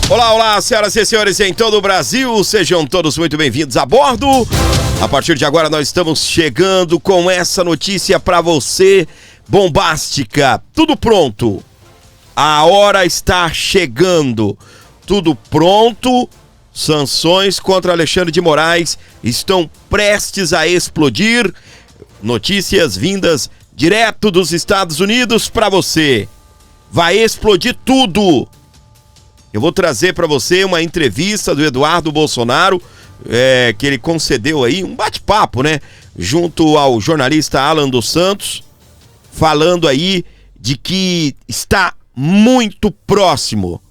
Olá, olá, senhoras e senhores em todo o Brasil, sejam todos muito bem-vindos a bordo. A partir de agora nós estamos chegando com essa notícia para você, bombástica. Tudo pronto, a hora está chegando, tudo pronto. Sanções contra Alexandre de Moraes estão prestes a explodir. Notícias vindas direto dos Estados Unidos para você. Vai explodir tudo. Eu vou trazer para você uma entrevista do Eduardo Bolsonaro, que ele concedeu aí, um bate-papo, né? Junto ao jornalista Alan dos Santos, falando aí de que está muito próximo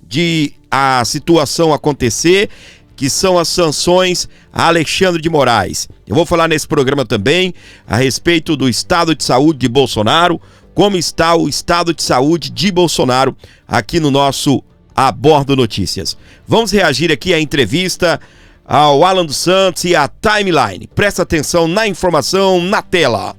de a situação acontecer, que são as sanções a Alexandre de Moraes. Eu vou falar nesse programa também a respeito do estado de saúde de Bolsonaro, como está o estado de saúde de Bolsonaro aqui no nosso A Bordo Notícias. Vamos reagir aqui à entrevista ao Alan dos Santos e à timeline. Presta atenção na informação na tela.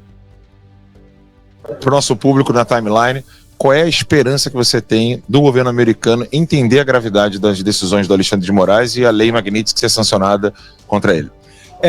Para o nosso público na timeline, qual é a esperança que você tem do governo americano entender a gravidade das decisões do Alexandre de Moraes e a lei Magnitsky ser sancionada contra ele?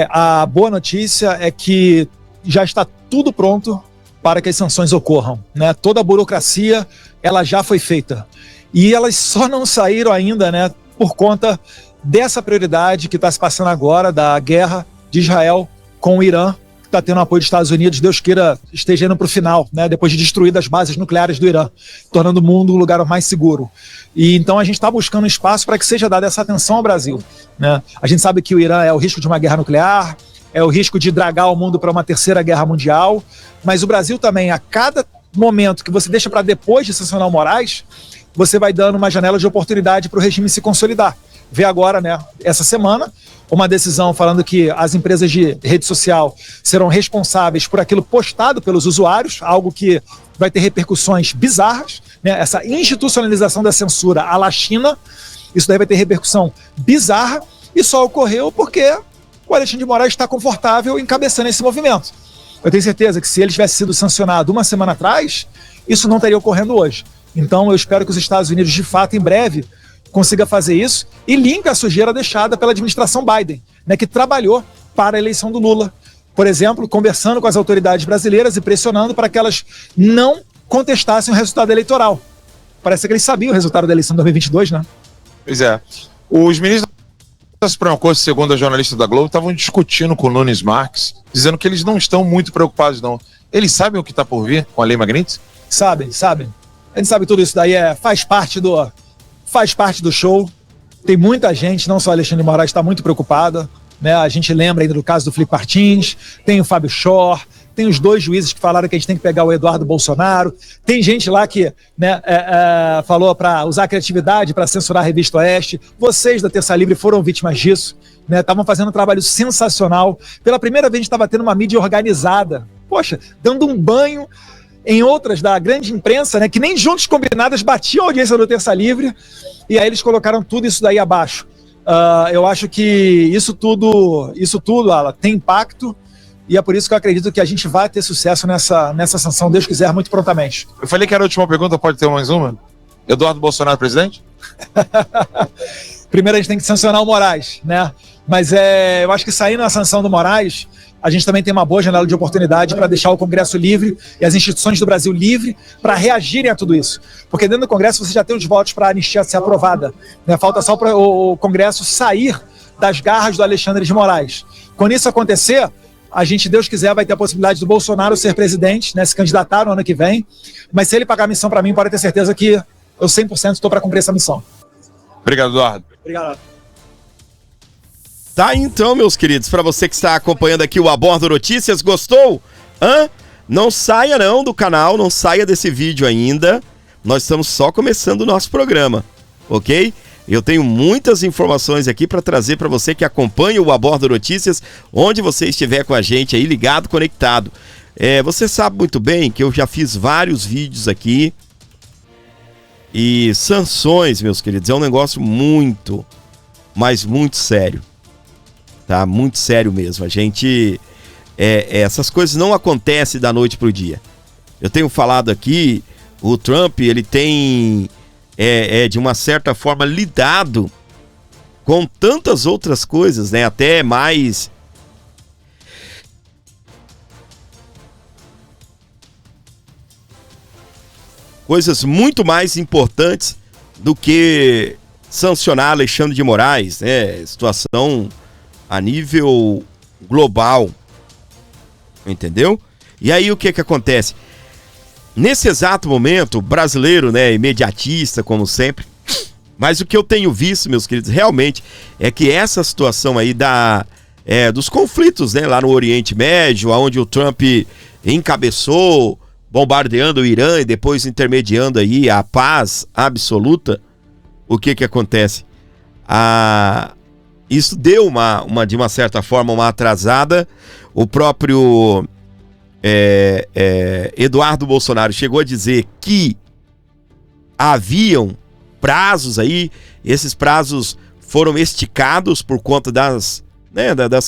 A boa notícia é que já está tudo pronto para que as sanções ocorram, né? Toda a burocracia, ela já foi feita. E elas só não saíram ainda, né, por conta dessa prioridade que está se passando agora, da guerra de Israel com o Irã, que está tendo apoio dos Estados Unidos, Deus queira esteja indo para o final, né, depois de destruir as bases nucleares do Irã, tornando o mundo um lugar mais seguro. E então a gente está buscando espaço para que seja dada essa atenção ao Brasil, né? A gente sabe que o Irã é o risco de uma guerra nuclear, é o risco de dragar o mundo para uma terceira guerra mundial, mas o Brasil também, a cada momento que você deixa para depois de sancionar o Moraes, você vai dando uma janela de oportunidade para o regime se consolidar. Vê agora, né, essa semana, uma decisão falando que as empresas de rede social serão responsáveis por aquilo postado pelos usuários, algo que vai ter repercussões bizarras, né? Essa institucionalização da censura à la China, isso daí vai ter repercussão bizarra, e só ocorreu porque o Alexandre de Moraes está confortável encabeçando esse movimento. Eu tenho certeza que se ele tivesse sido sancionado uma semana atrás, isso não estaria ocorrendo hoje. Então eu espero que os Estados Unidos, de fato, em breve, consiga fazer isso e limpe a sujeira deixada pela administração Biden, né, que trabalhou para a eleição do Lula. Por exemplo, conversando com as autoridades brasileiras e pressionando para que elas não contestassem o resultado eleitoral. Parece que eles sabiam o resultado da eleição de 2022, né? Pois é. Os ministros da Suprema Corte, segundo a jornalista da Globo, estavam discutindo com o Nunes Marques, dizendo que eles não estão muito preocupados, não. Eles sabem o que está por vir com a lei Magnitsky? Sabem. A gente sabe tudo isso daí, faz parte do show. Tem muita gente, não só Alexandre de Moraes, está muito preocupada, né? A gente lembra ainda do caso do Felipe Martins, tem o Fábio Schor, tem os dois juízes que falaram que a gente tem que pegar o Eduardo Bolsonaro, tem gente lá que, né, falou para usar a criatividade para censurar a Revista Oeste. Vocês da Terça Livre foram vítimas disso, né? Estavam fazendo um trabalho sensacional. Pela primeira vez a gente estava tendo uma mídia organizada, poxa, dando um banho em outras da grande imprensa, né, que nem juntos combinadas batiam a audiência do Terça Livre, e aí eles colocaram tudo isso daí abaixo. Eu acho que isso tudo, Ala, tem impacto, e é por isso que eu acredito que a gente vai ter sucesso nessa sanção, Deus quiser, muito prontamente. Eu falei que era a última pergunta, pode ter mais uma? Eduardo Bolsonaro presidente? Primeiro a gente tem que sancionar o Moraes, né? Mas eu acho que saindo a sanção do Moraes, a gente também tem uma boa janela de oportunidade para deixar o Congresso livre e as instituições do Brasil livre para reagirem a tudo isso. Porque dentro do Congresso você já tem os votos para a anistia ser aprovada, né? Falta só para o Congresso sair das garras do Alexandre de Moraes. Quando isso acontecer, a gente, Deus quiser, vai ter a possibilidade do Bolsonaro ser presidente, né? Se candidatar no ano que vem. Mas se ele pagar a missão para mim, pode ter certeza que eu 100% estou para cumprir essa missão. Obrigado, Eduardo. Obrigado. Tá então, meus queridos, para você que está acompanhando aqui o A Bordo Notícias, gostou? Não saia não do canal, não saia desse vídeo ainda, nós estamos só começando o nosso programa, ok? Eu tenho muitas informações aqui para trazer para você que acompanha o A Bordo Notícias, onde você estiver com a gente aí ligado, conectado. Você sabe muito bem que eu já fiz vários vídeos aqui, e sanções, meus queridos, é um negócio muito, mas muito sério. Tá? Muito sério mesmo. A gente... essas coisas não acontecem da noite pro dia. Eu tenho falado aqui, o Trump, ele tem de uma certa forma lidado com tantas outras coisas, né? Até mais coisas muito mais importantes do que sancionar Alexandre de Moraes, né? Situação a nível global, entendeu? E aí o que acontece? Nesse exato momento, o brasileiro, né, imediatista, como sempre, mas o que eu tenho visto, meus queridos, realmente é que essa situação aí dos conflitos, né, lá no Oriente Médio, onde o Trump encabeçou, bombardeando o Irã e depois intermediando aí a paz absoluta, o que acontece? Isso deu de uma certa forma, uma atrasada. O próprio Eduardo Bolsonaro chegou a dizer que haviam prazos aí, esses prazos foram esticados por conta das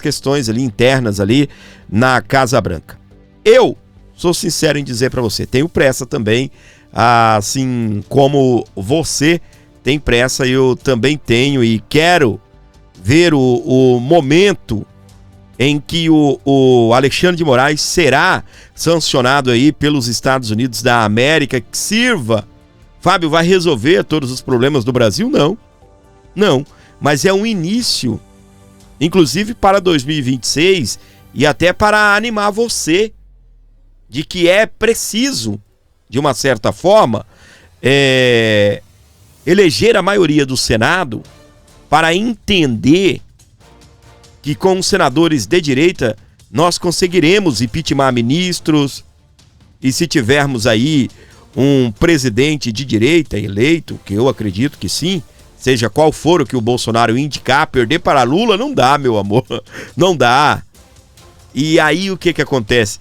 questões ali internas ali na Casa Branca. Eu sou sincero em dizer para você, tenho pressa também, assim como você tem pressa, eu também tenho e quero ver o momento em que o Alexandre de Moraes será sancionado aí pelos Estados Unidos da América, que sirva. Fábio, vai resolver todos os problemas do Brasil? Não, mas é um início, inclusive para 2026 e até para animar você de que é preciso, de uma certa forma, eleger a maioria do Senado para entender que com os senadores de direita nós conseguiremos impeachment ministros, e se tivermos aí um presidente de direita eleito, que eu acredito que sim, seja qual for o que o Bolsonaro indicar, perder para Lula não dá, meu amor, não dá. E aí o que acontece?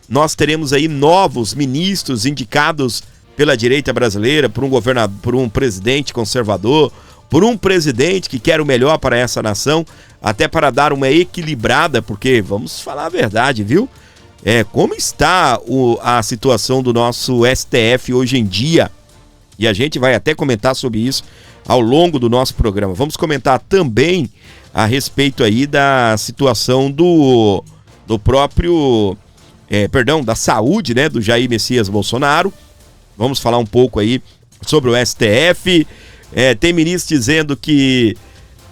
Nós teremos aí novos ministros indicados pela direita brasileira, por um governador, por um presidente conservador, por um presidente que quer o melhor para essa nação, até para dar uma equilibrada, porque vamos falar a verdade, viu? Como está a situação do nosso STF hoje em dia, e a gente vai até comentar sobre isso ao longo do nosso programa. Vamos comentar também a respeito aí da situação do próprio, da saúde, né, do Jair Messias Bolsonaro. Vamos falar um pouco aí sobre o STF. Tem ministro dizendo que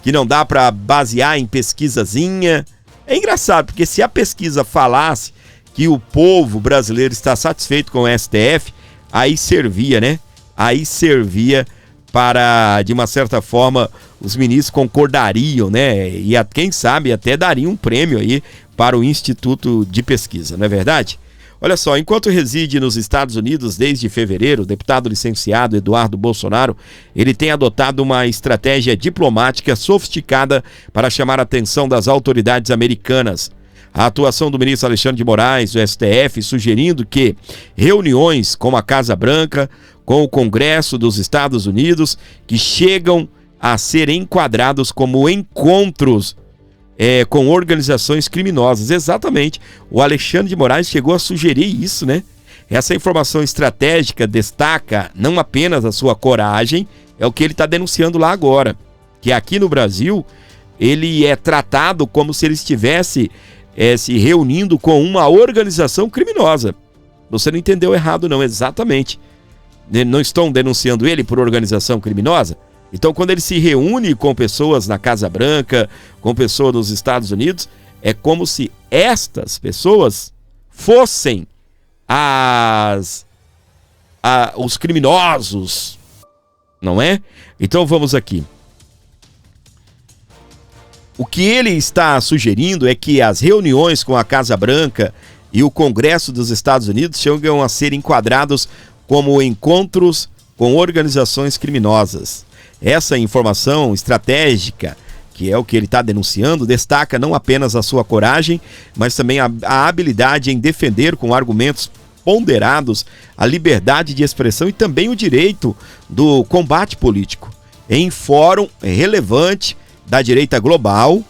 não dá para basear em pesquisazinha. É engraçado, porque se a pesquisa falasse que o povo brasileiro está satisfeito com o STF, aí servia, né? Aí servia para, de uma certa forma, os ministros concordariam, né? E quem sabe até dariam um prêmio aí para o Instituto de Pesquisa, não é verdade? Olha só, enquanto reside nos Estados Unidos desde fevereiro, o deputado licenciado Eduardo Bolsonaro, ele tem adotado uma estratégia diplomática sofisticada para chamar a atenção das autoridades americanas. A atuação do ministro Alexandre de Moraes, do STF, sugerindo que reuniões com a Casa Branca, com o Congresso dos Estados Unidos, que chegam a ser enquadrados como encontros com organizações criminosas. Exatamente, o Alexandre de Moraes chegou a sugerir isso, né? Essa informação estratégica destaca não apenas a sua coragem, é o que ele está denunciando lá agora, que aqui no Brasil ele é tratado como se ele estivesse se reunindo com uma organização criminosa. Você não entendeu errado não, exatamente. Não estão denunciando ele por organização criminosa? Então, quando ele se reúne com pessoas na Casa Branca, com pessoas nos Estados Unidos, é como se estas pessoas fossem os criminosos, não é? Então, vamos aqui. O que ele está sugerindo é que as reuniões com a Casa Branca e o Congresso dos Estados Unidos chegam a ser enquadrados como encontros com organizações criminosas. Essa informação estratégica, que é o que ele está denunciando, destaca não apenas a sua coragem, mas também a habilidade em defender com argumentos ponderados a liberdade de expressão e também o direito do combate político. Em fórum relevante da direita global,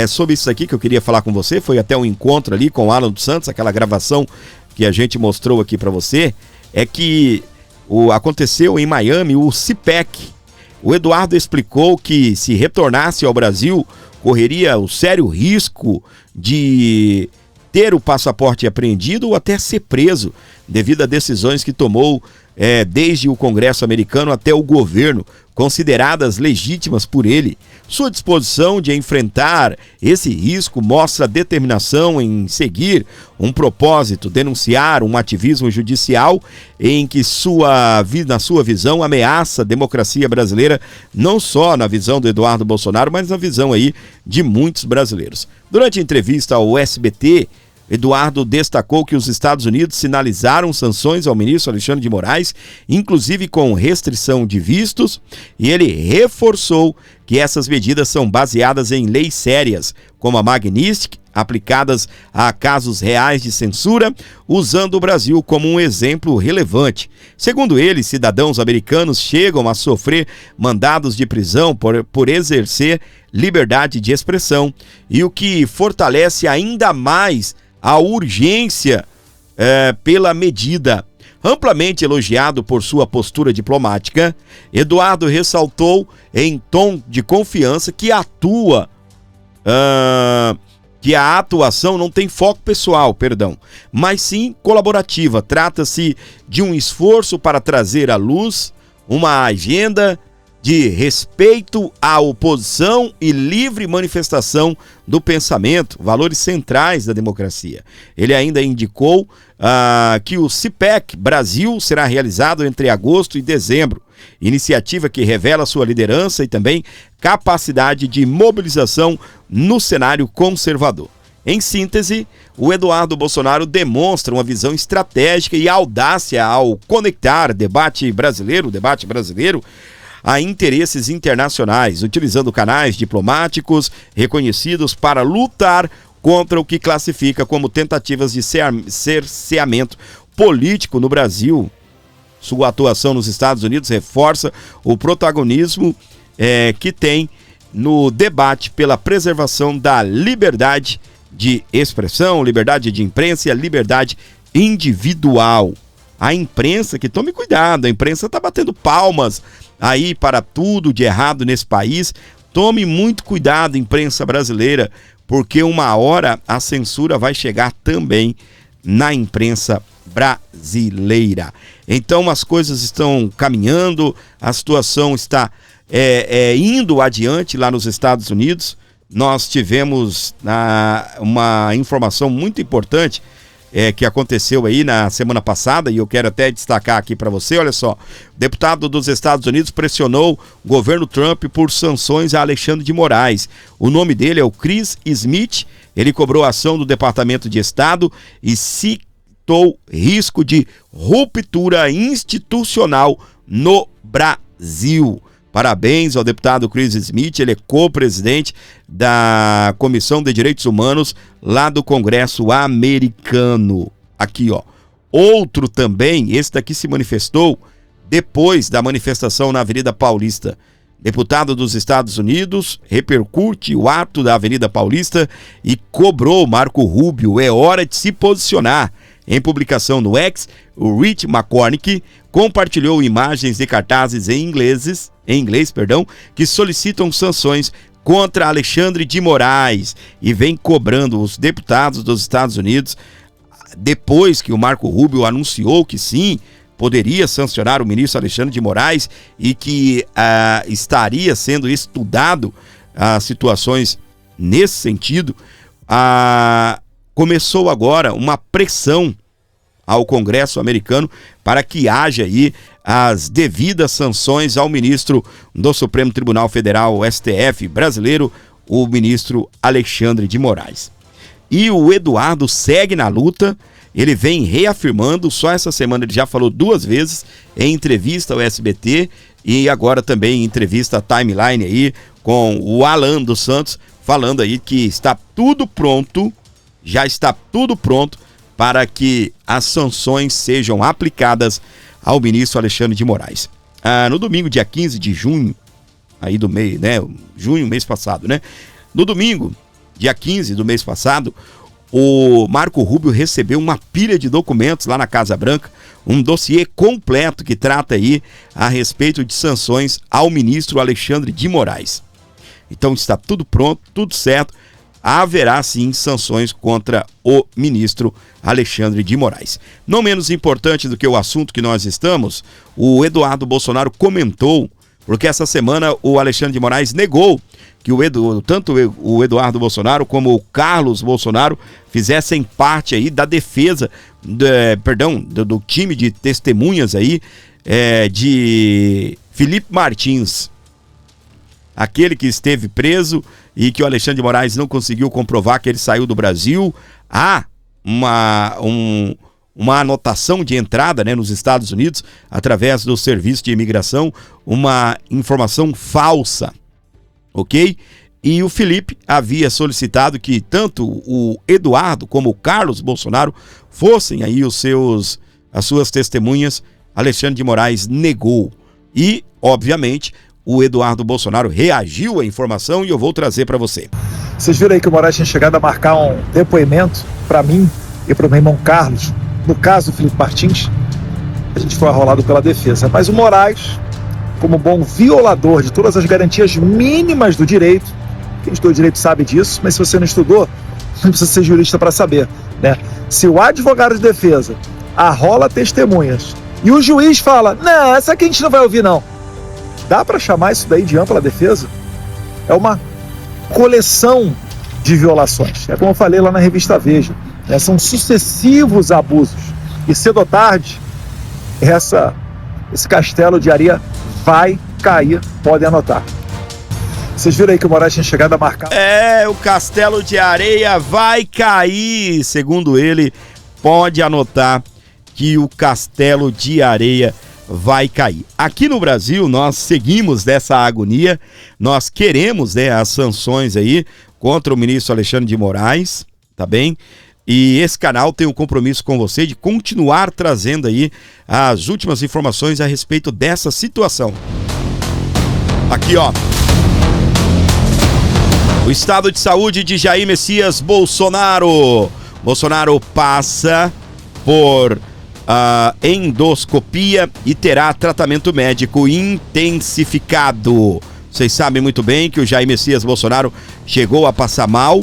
sobre isso aqui que eu queria falar com você, foi até um encontro ali com o Alan dos Santos, aquela gravação que a gente mostrou aqui para você, é que aconteceu em Miami o CPEC. O Eduardo explicou que se retornasse ao Brasil, correria o sério risco de ter o passaporte apreendido ou até ser preso, devido a decisões que tomou desde o Congresso americano até o governo, consideradas legítimas por ele. Sua disposição de enfrentar esse risco mostra determinação em seguir um propósito, denunciar um ativismo judicial em que, na sua visão, ameaça a democracia brasileira, não só na visão do Eduardo Bolsonaro, mas na visão aí de muitos brasileiros. Durante a entrevista ao SBT, Eduardo destacou que os Estados Unidos sinalizaram sanções ao ministro Alexandre de Moraes, inclusive com restrição de vistos, e ele reforçou que essas medidas são baseadas em leis sérias, como a Magnitsky, aplicadas a casos reais de censura, usando o Brasil como um exemplo relevante. Segundo ele, cidadãos americanos chegam a sofrer mandados de prisão por exercer liberdade de expressão, e o que fortalece ainda mais a urgência pela medida. Amplamente elogiado por sua postura diplomática, Eduardo ressaltou em tom de confiança que a atuação não tem foco pessoal, mas sim colaborativa. Trata-se de um esforço para trazer à luz uma agenda de respeito à oposição e livre manifestação do pensamento, valores centrais da democracia. Ele ainda indicou que o CPEC Brasil será realizado entre agosto e dezembro, iniciativa que revela sua liderança e também capacidade de mobilização no cenário conservador. Em síntese, o Eduardo Bolsonaro demonstra uma visão estratégica e audácia ao conectar o debate brasileiro a interesses internacionais, utilizando canais diplomáticos reconhecidos para lutar contra o que classifica como tentativas de cerceamento político no Brasil. Sua atuação nos Estados Unidos reforça o protagonismo que tem no debate pela preservação da liberdade de expressão, liberdade de imprensa e a liberdade individual. A imprensa, que tome cuidado, a imprensa está batendo palmas aí para tudo de errado nesse país. Tome muito cuidado, imprensa brasileira, porque uma hora a censura vai chegar também na imprensa brasileira. Então as coisas estão caminhando, a situação está indo adiante lá nos Estados Unidos. Nós tivemos uma informação muito importante que aconteceu aí na semana passada, e eu quero até destacar aqui para você. Olha só, o deputado dos Estados Unidos pressionou o governo Trump por sanções a Alexandre de Moraes. O nome dele é o Chris Smith. Ele cobrou a ação do Departamento de Estado e citou risco de ruptura institucional no Brasil. Parabéns ao deputado Chris Smith, ele é co-presidente da Comissão de Direitos Humanos lá do Congresso americano. Aqui, ó. Outro também, esse daqui se manifestou depois da manifestação na Avenida Paulista. Deputado dos Estados Unidos repercute o ato da Avenida Paulista e cobrou Marco Rubio. É hora de se posicionar. Em publicação no X, o Rich McCormick compartilhou imagens de cartazes em inglês, que solicitam sanções contra Alexandre de Moraes e vem cobrando os deputados dos Estados Unidos, depois que o Marco Rubio anunciou que sim, poderia sancionar o ministro Alexandre de Moraes e que estaria sendo estudado situações nesse sentido. Começou agora uma pressão ao Congresso americano para que haja aí as devidas sanções ao ministro do Supremo Tribunal Federal, STF, brasileiro, o ministro Alexandre de Moraes. E o Eduardo segue na luta, ele vem reafirmando, só essa semana ele já falou 2 vezes em entrevista ao SBT e agora também em entrevista à Timeline aí com o Alan dos Santos, falando aí que está tudo pronto, já está tudo pronto para que as sanções sejam aplicadas ao ministro Alexandre de Moraes. No domingo, dia 15 de junho, aí do mês, né? Junho, mês passado, né? No domingo, dia 15 do mês passado, o Marco Rubio recebeu uma pilha de documentos lá na Casa Branca, um dossiê completo que trata aí a respeito de sanções ao ministro Alexandre de Moraes. Então está tudo pronto, tudo certo. Haverá sim sanções contra o ministro Alexandre de Moraes. Não menos importante do que o assunto que nós estamos, o Eduardo Bolsonaro comentou, porque essa semana o Alexandre de Moraes negou que tanto o Eduardo Bolsonaro como o Carlos Bolsonaro fizessem parte aí da defesa, do time de testemunhas aí de Felipe Martins, aquele que esteve preso e que o Alexandre de Moraes não conseguiu comprovar que ele saiu do Brasil. Há uma anotação de entrada, né, nos Estados Unidos, através do Serviço de Imigração, uma informação falsa, ok? E o Felipe havia solicitado que tanto o Eduardo como o Carlos Bolsonaro fossem aí as suas testemunhas. Alexandre de Moraes negou. E, obviamente, o Eduardo Bolsonaro reagiu à informação e eu vou trazer para você. Vocês viram aí que o Moraes tinha chegado a marcar um depoimento para mim e para o meu irmão Carlos, no caso do Felipe Martins. A gente foi arrolado pela defesa. Mas o Moraes, como bom violador de todas as garantias mínimas do direito, quem estudou direito sabe disso, mas se você não estudou, não precisa ser jurista para saber, né? Se o advogado de defesa arrola testemunhas e o juiz fala, não, essa aqui a gente não vai ouvir não, dá para chamar isso daí de ampla defesa? É uma coleção de violações. É como eu falei lá na revista Veja, né? São sucessivos abusos. E cedo ou tarde, esse castelo de areia vai cair, podem anotar. Vocês viram aí que o Moraes tinha chegado a marcar? O castelo de areia vai cair, segundo ele. Pode anotar que o castelo de areia vai cair. Aqui no Brasil, nós seguimos dessa agonia, nós queremos, né, as sanções aí contra o ministro Alexandre de Moraes, tá bem? E esse canal tem um compromisso com você de continuar trazendo aí as últimas informações a respeito dessa situação. Aqui, ó. O estado de saúde de Jair Messias Bolsonaro. Bolsonaro passa por endoscopia e terá tratamento médico intensificado. Vocês sabem muito bem que o Jair Messias Bolsonaro chegou a passar mal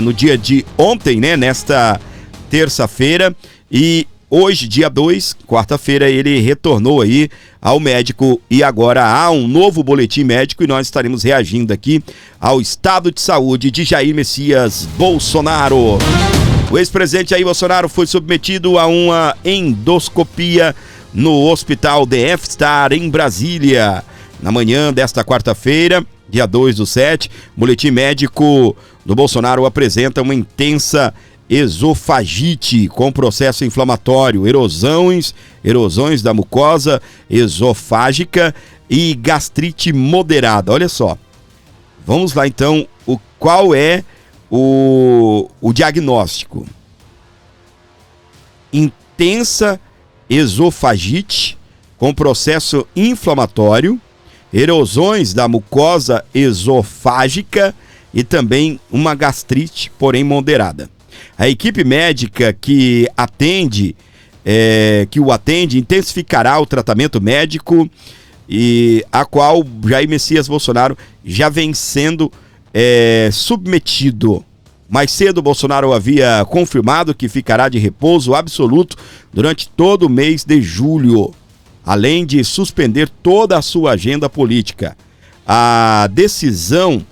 no dia de ontem, né? Nesta terça-feira, e hoje, dia 2, quarta-feira, ele retornou aí ao médico e agora há um novo boletim médico e nós estaremos reagindo aqui ao estado de saúde de Jair Messias Bolsonaro. O ex-presidente Jair Bolsonaro foi submetido a uma endoscopia no Hospital DF-Star em Brasília. Na manhã desta quarta-feira, dia 2/7, o boletim médico do Bolsonaro apresenta uma intensa esofagite com processo inflamatório, erosões da mucosa esofágica e gastrite moderada. Olha só. Vamos lá então, qual é o diagnóstico? Intensa esofagite com processo inflamatório, erosões da mucosa esofágica e também uma gastrite, porém moderada. A equipe médica que o atende intensificará o tratamento médico e a qual Jair Messias Bolsonaro já vem sendo submetido. Mais cedo, Bolsonaro havia confirmado que ficará de repouso absoluto durante todo o mês de julho, além de suspender toda a sua agenda política. A decisão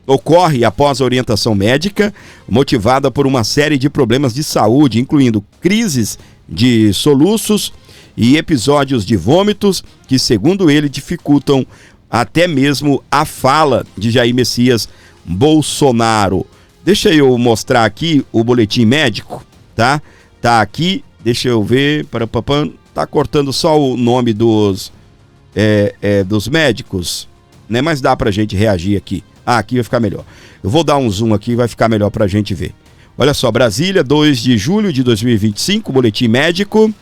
ocorre após a orientação médica, motivada por uma série de problemas de saúde, incluindo crises de soluços e episódios de vômitos, que, segundo ele, dificultam até mesmo a fala de Jair Messias Bolsonaro. Deixa eu mostrar aqui o boletim médico, tá? Tá aqui, deixa eu ver, tá cortando só o nome dos médicos, né? Mas dá pra gente reagir aqui. Aqui vai ficar melhor. Eu vou dar um zoom aqui, vai ficar melhor pra gente ver. Olha só, Brasília, 2 de julho de 2025, boletim médico.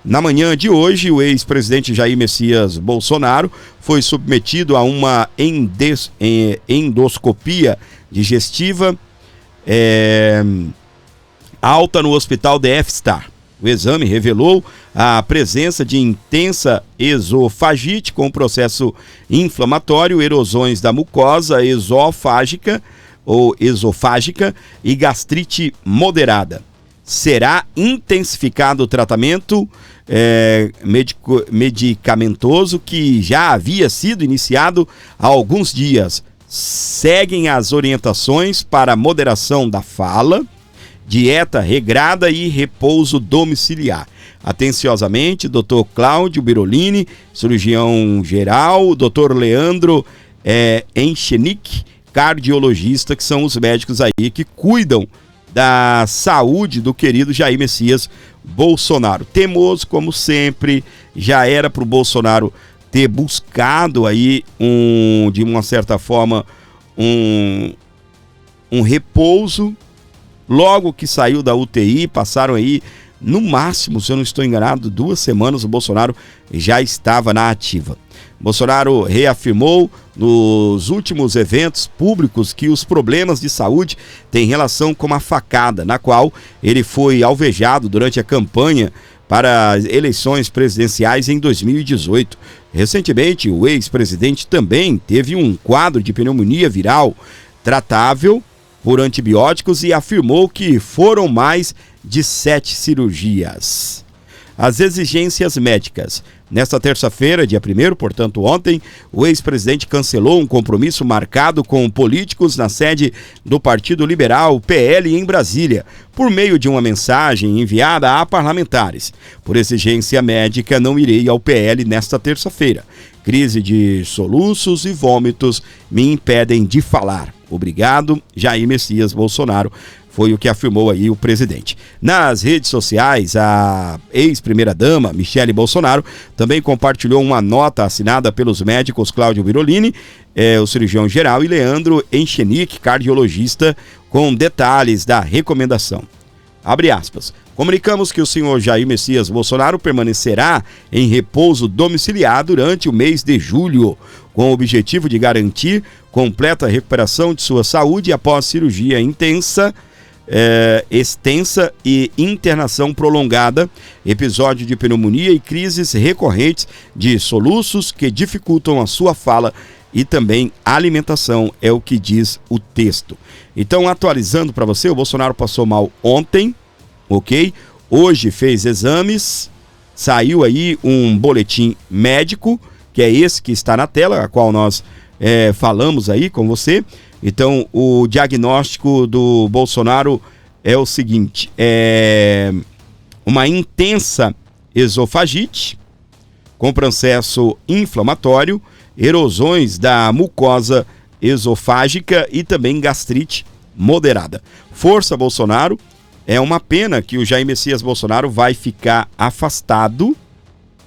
Na manhã de hoje, o ex-presidente Jair Messias Bolsonaro foi submetido a uma endoscopia digestiva alta no hospital DF Star. O exame revelou a presença de intensa esofagite com processo inflamatório, erosões da mucosa esofágica e gastrite moderada. Será intensificado o tratamento medicamentoso que já havia sido iniciado há alguns dias. Seguem as orientações para moderação da fala, dieta regrada e repouso domiciliar. Atenciosamente, Dr. Cláudio Birolini, cirurgião geral, Dr. Leandro Enchenick, cardiologista, que são os médicos aí que cuidam da saúde do querido Jair Messias Bolsonaro. Temoso, como sempre, já era para o Bolsonaro ter buscado aí de uma certa forma um repouso. Logo que saiu da UTI, passaram aí, no máximo, se eu não estou enganado, 2 semanas, o Bolsonaro já estava na ativa. Bolsonaro reafirmou nos últimos eventos públicos que os problemas de saúde têm relação com uma facada, na qual ele foi alvejado durante a campanha para as eleições presidenciais em 2018. Recentemente, o ex-presidente também teve um quadro de pneumonia viral tratável por antibióticos e afirmou que foram mais de 7 cirurgias. As exigências médicas. Nesta terça-feira, dia 1º, portanto ontem, o ex-presidente cancelou um compromisso marcado com políticos na sede do Partido Liberal, PL, em Brasília, por meio de uma mensagem enviada a parlamentares. Por exigência médica, não irei ao PL nesta terça-feira. Crise de soluços e vômitos me impedem de falar. Obrigado, Jair Messias Bolsonaro. Foi o que afirmou aí o presidente. Nas redes sociais, a ex-primeira-dama, Michele Bolsonaro, também compartilhou uma nota assinada pelos médicos Cláudio Birolini, o cirurgião geral, e Leandro Enchenick, cardiologista, com detalhes da recomendação. Abre aspas. Comunicamos que o senhor Jair Messias Bolsonaro permanecerá em repouso domiciliar durante o mês de julho, com o objetivo de garantir completa recuperação de sua saúde após cirurgia extensa e internação prolongada, episódio de pneumonia e crises recorrentes de soluços que dificultam a sua fala e também alimentação, é o que diz o texto. Então, atualizando para você, o Bolsonaro passou mal ontem, ok? Hoje fez exames, saiu aí um boletim médico, que é esse que está na tela, a qual nós falamos aí com você. Então, o diagnóstico do Bolsonaro é o seguinte, uma intensa esofagite, com processo inflamatório, erosões da mucosa esofágica e também gastrite moderada. Força Bolsonaro, é uma pena que o Jair Messias Bolsonaro vai ficar afastado,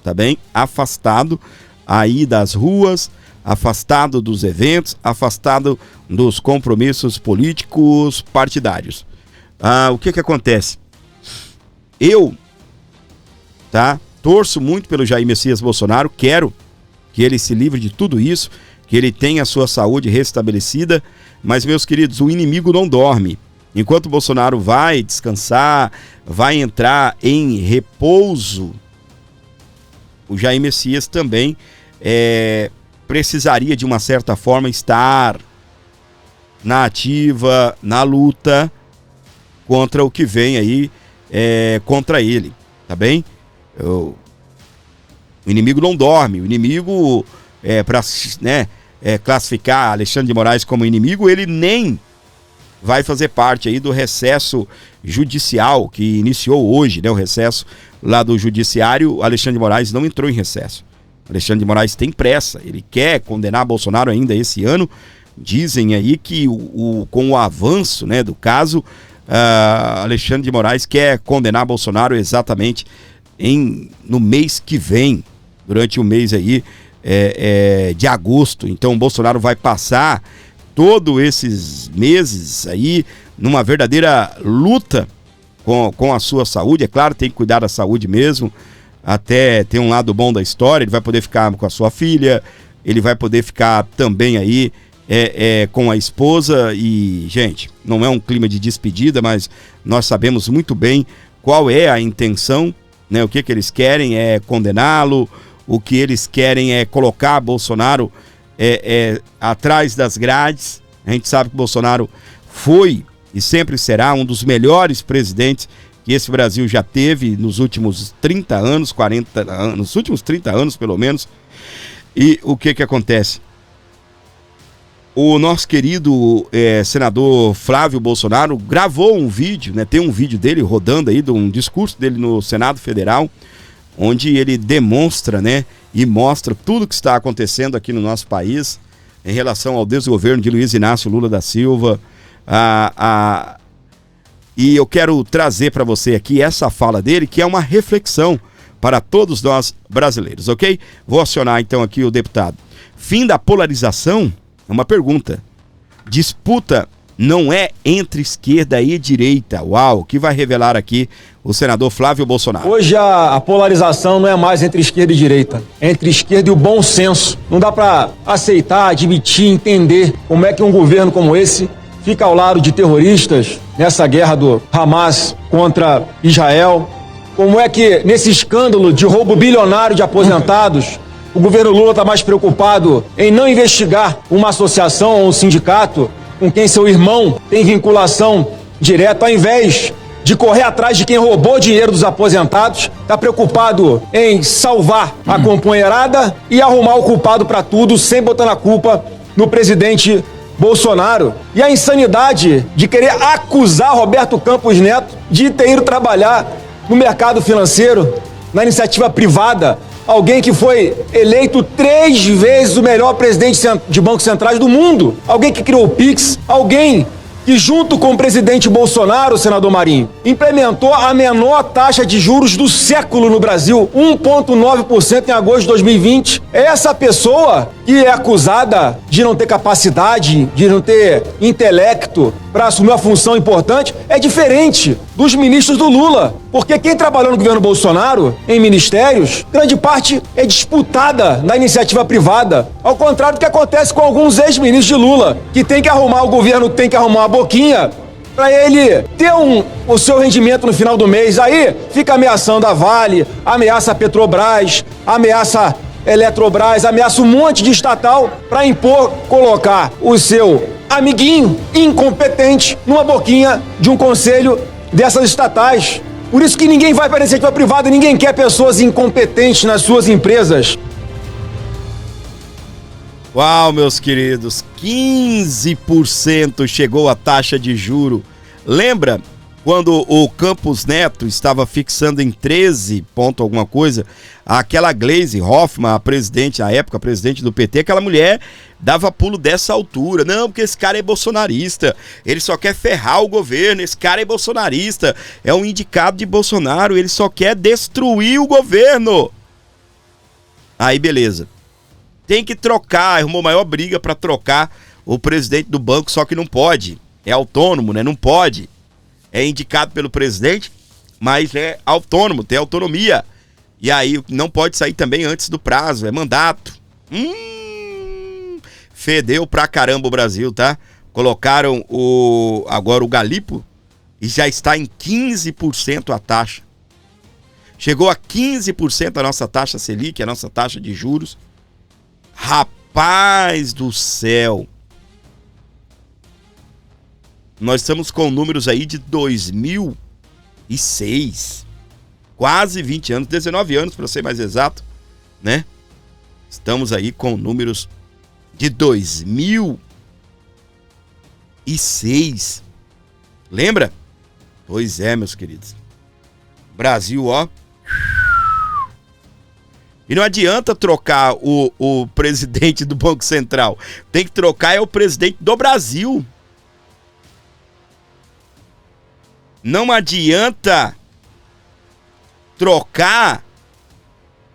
tá bem? Afastado aí das ruas, afastado dos eventos, afastado dos compromissos políticos partidários. O que acontece? Eu, torço muito pelo Jair Messias Bolsonaro, quero que ele se livre de tudo isso, que ele tenha a sua saúde restabelecida, mas, meus queridos, o inimigo não dorme. Enquanto o Bolsonaro vai descansar, vai entrar em repouso, o Jair Messias também precisaria, de uma certa forma, estar na ativa, na luta contra o que vem aí contra ele, tá bem? O inimigo não dorme, o inimigo, para classificar Alexandre de Moraes como inimigo, ele nem vai fazer parte aí do recesso judicial que iniciou hoje, né? O recesso lá do judiciário. Alexandre de Moraes não entrou em recesso. Alexandre de Moraes tem pressa, ele quer condenar Bolsonaro ainda esse ano. Dizem aí que com o avanço, né, do caso, Alexandre de Moraes quer condenar Bolsonaro exatamente no mês que vem, durante o mês aí de agosto. Então Bolsonaro vai passar todos esses meses aí numa verdadeira luta com a sua saúde. É claro, tem que cuidar da saúde mesmo, até tem um lado bom da história. Ele vai poder ficar com a sua filha, ele vai poder ficar também aí com a esposa e, gente, não é um clima de despedida, mas nós sabemos muito bem qual é a intenção, né? O que eles querem é condená-lo, o que eles querem é colocar Bolsonaro atrás das grades. A gente sabe que Bolsonaro foi e sempre será um dos melhores presidentes que esse Brasil já teve nos últimos 30 anos, 40 anos, nos últimos 30 anos pelo menos. E o que acontece? O nosso querido senador Flávio Bolsonaro gravou um vídeo, né? Tem um vídeo dele rodando aí, de um discurso dele no Senado Federal, onde ele demonstra, né, e mostra tudo o que está acontecendo aqui no nosso país em relação ao desgoverno de Luiz Inácio Lula da Silva. E eu quero trazer para você aqui essa fala dele, que é uma reflexão para todos nós brasileiros, ok? Vou acionar então aqui o deputado. Fim da polarização? É uma pergunta. Disputa não é entre esquerda e direita. Uau, o que vai revelar aqui o senador Flávio Bolsonaro? Hoje a polarização não é mais entre esquerda e direita, é entre esquerda e o bom senso. Não dá para aceitar, admitir, entender como é que um governo como esse fica ao lado de terroristas nessa guerra do Hamas contra Israel. Como é que nesse escândalo de roubo bilionário de aposentados, o governo Lula está mais preocupado em não investigar uma associação ou um sindicato com quem seu irmão tem vinculação direta, ao invés de correr atrás de quem roubou dinheiro dos aposentados, está preocupado em salvar a companheirada e arrumar o culpado para tudo, sem botar a culpa no presidente Bolsonaro. E a insanidade de querer acusar Roberto Campos Neto de ter ido trabalhar no mercado financeiro, na iniciativa privada, alguém que foi eleito 3 vezes o melhor presidente de bancos centrais do mundo, alguém que criou o Pix, alguém que junto com o presidente Bolsonaro, senador Marinho, implementou a menor taxa de juros do século no Brasil, 1,9% em agosto de 2020. É essa pessoa que é acusada de não ter capacidade, de não ter intelecto para assumir uma função importante, é diferente dos ministros do Lula. Porque quem trabalhou no governo Bolsonaro, em ministérios, grande parte é disputada na iniciativa privada. Ao contrário do que acontece com alguns ex-ministros de Lula, que tem que arrumar, o governo tem que arrumar uma boquinha para ele ter o seu rendimento no final do mês. Aí fica ameaçando a Vale, ameaça a Petrobras, ameaça a Eletrobras, ameaça um monte de estatal para impor, colocar o seu amiguinho incompetente numa boquinha de um conselho dessas estatais. Por isso que ninguém vai para a iniciativa privada, ninguém quer pessoas incompetentes nas suas empresas. Uau, meus queridos, 15% chegou a taxa de juro. Lembra quando o Campos Neto estava fixando em 13 ponto alguma coisa, aquela Gleisi Hoffmann, a presidente, à época presidente do PT, aquela mulher dava pulo dessa altura. Não, porque esse cara é bolsonarista, ele só quer ferrar o governo, esse cara é bolsonarista, é um indicado de Bolsonaro, ele só quer destruir o governo. Aí beleza, tem que trocar, arrumou maior briga para trocar o presidente do banco, só que não pode, é autônomo, né? Não pode. É indicado pelo presidente, mas é autônomo, tem autonomia. E aí não pode sair também antes do prazo, é mandato. Fedeu pra caramba o Brasil, tá? Colocaram agora o Galipo e já está em 15% a taxa. Chegou a 15% a nossa taxa Selic, a nossa taxa de juros. Rapaz do céu! Nós estamos com números aí de 2006, quase 20 anos, 19 anos para ser mais exato, né? Estamos aí com números de 2006. Lembra? Pois é, meus queridos. Brasil, ó. E não adianta trocar o presidente do Banco Central. Tem que trocar o presidente do Brasil. Não adianta trocar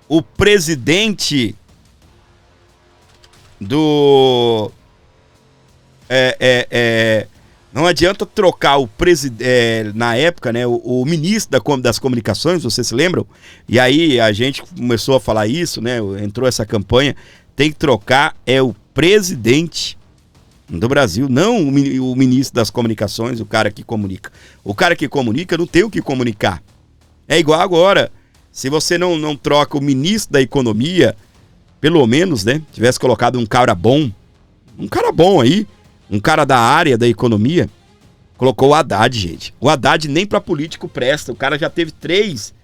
o presidente do... Não adianta trocar o presidente... na época, né, o ministro das comunicações, vocês se lembram? E aí a gente começou a falar isso, né? Entrou essa campanha. Tem que trocar o presidente Do Brasil, não o ministro das comunicações, o cara que comunica. O cara que comunica não tem o que comunicar. É igual agora, se você não troca o ministro da economia, pelo menos, né, tivesse colocado um cara bom aí, um cara da área da economia, colocou o Haddad, gente. O Haddad nem pra político presta, o cara já teve 3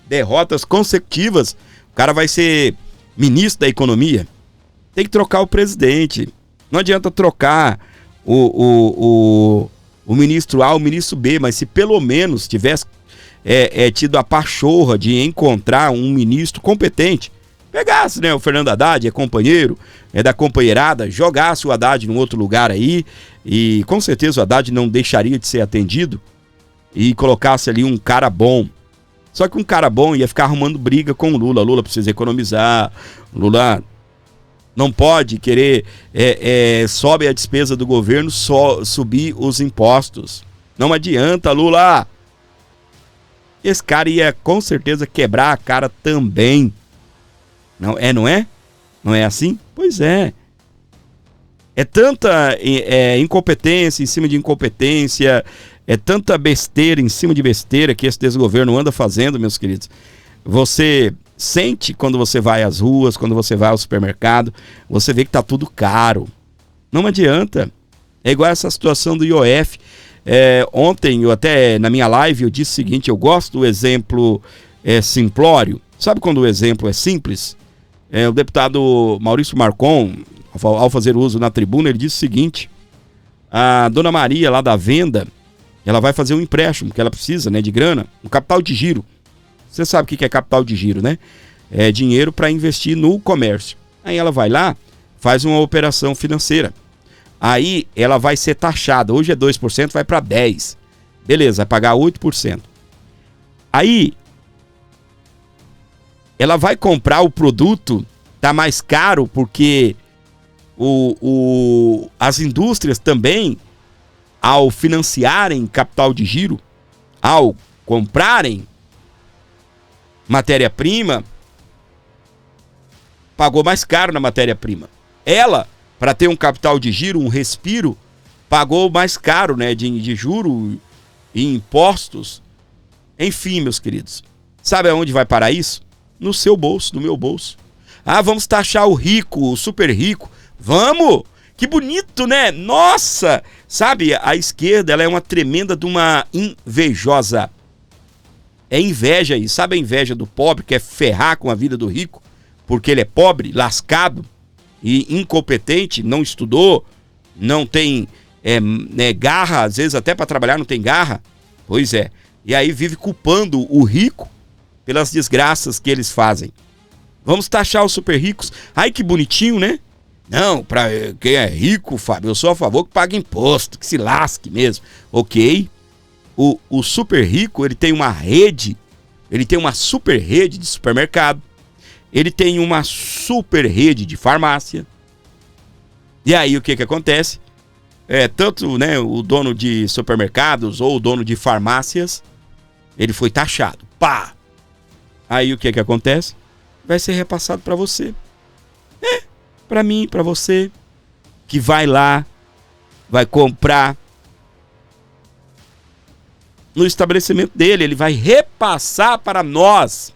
derrotas consecutivas, o cara vai ser ministro da economia. Tem que trocar o presidente. Não adianta trocar o ministro A, o ministro B, mas se pelo menos tivesse tido a pachorra de encontrar um ministro competente, pegasse, né, o Fernando Haddad, é companheiro, é da companheirada, jogasse o Haddad num outro lugar aí, e com certeza o Haddad não deixaria de ser atendido, e colocasse ali um cara bom. Só que um cara bom ia ficar arrumando briga com o Lula. Lula precisa economizar, Lula não pode querer sobe a despesa do governo, só subir os impostos. Não adianta, Lula. Esse cara ia com certeza quebrar a cara também. Não é? Não é assim? Pois é. É tanta incompetência em cima de incompetência, é tanta besteira em cima de besteira que esse desgoverno anda fazendo, meus queridos. Você sente quando você vai às ruas, quando você vai ao supermercado, você vê que tá tudo caro. Não adianta. É igual essa situação do IOF. Ontem, eu até na minha live, eu disse o seguinte, eu gosto do exemplo simplório. Sabe quando o exemplo é simples? O deputado Maurício Marcon, ao fazer uso na tribuna, ele disse o seguinte, a dona Maria lá da venda, ela vai fazer um empréstimo que ela precisa, né, de grana, um capital de giro. Você sabe o que é capital de giro, né? É dinheiro para investir no comércio. Aí ela vai lá, faz uma operação financeira. Aí ela vai ser taxada. Hoje é 2%, vai para 10%. Beleza, vai pagar 8%. Aí ela vai comprar o produto, tá mais caro porque as indústrias também, ao financiarem capital de giro, ao comprarem matéria-prima, pagou mais caro na matéria-prima. Ela, para ter um capital de giro, um respiro, pagou mais caro, né, de juro e impostos. Enfim, meus queridos, sabe aonde vai parar isso? No seu bolso, no meu bolso. Ah, vamos taxar o rico, o super rico. Vamos! Que bonito, né? Nossa! Sabe, a esquerda, ela é uma tremenda de uma invejosa. É inveja aí. Sabe a inveja do pobre, que é ferrar com a vida do rico? Porque ele é pobre, lascado e incompetente, não estudou, não tem garra, às vezes até para trabalhar não tem garra. Pois é. E aí vive culpando o rico pelas desgraças que eles fazem. Vamos taxar os super ricos. Ai, que bonitinho, né? Não, para quem é rico, Fábio, eu sou a favor que pague imposto, que se lasque mesmo. Ok. O super rico, ele tem uma rede, ele tem uma super rede de supermercado, ele tem uma super rede de farmácia. E aí o que acontece? Tanto, né, o dono de supermercados ou o dono de farmácias, ele foi taxado. Pá! Aí o que acontece? Vai ser repassado para você. Para mim, para você, que vai lá, vai comprar no estabelecimento dele, ele vai repassar para nós.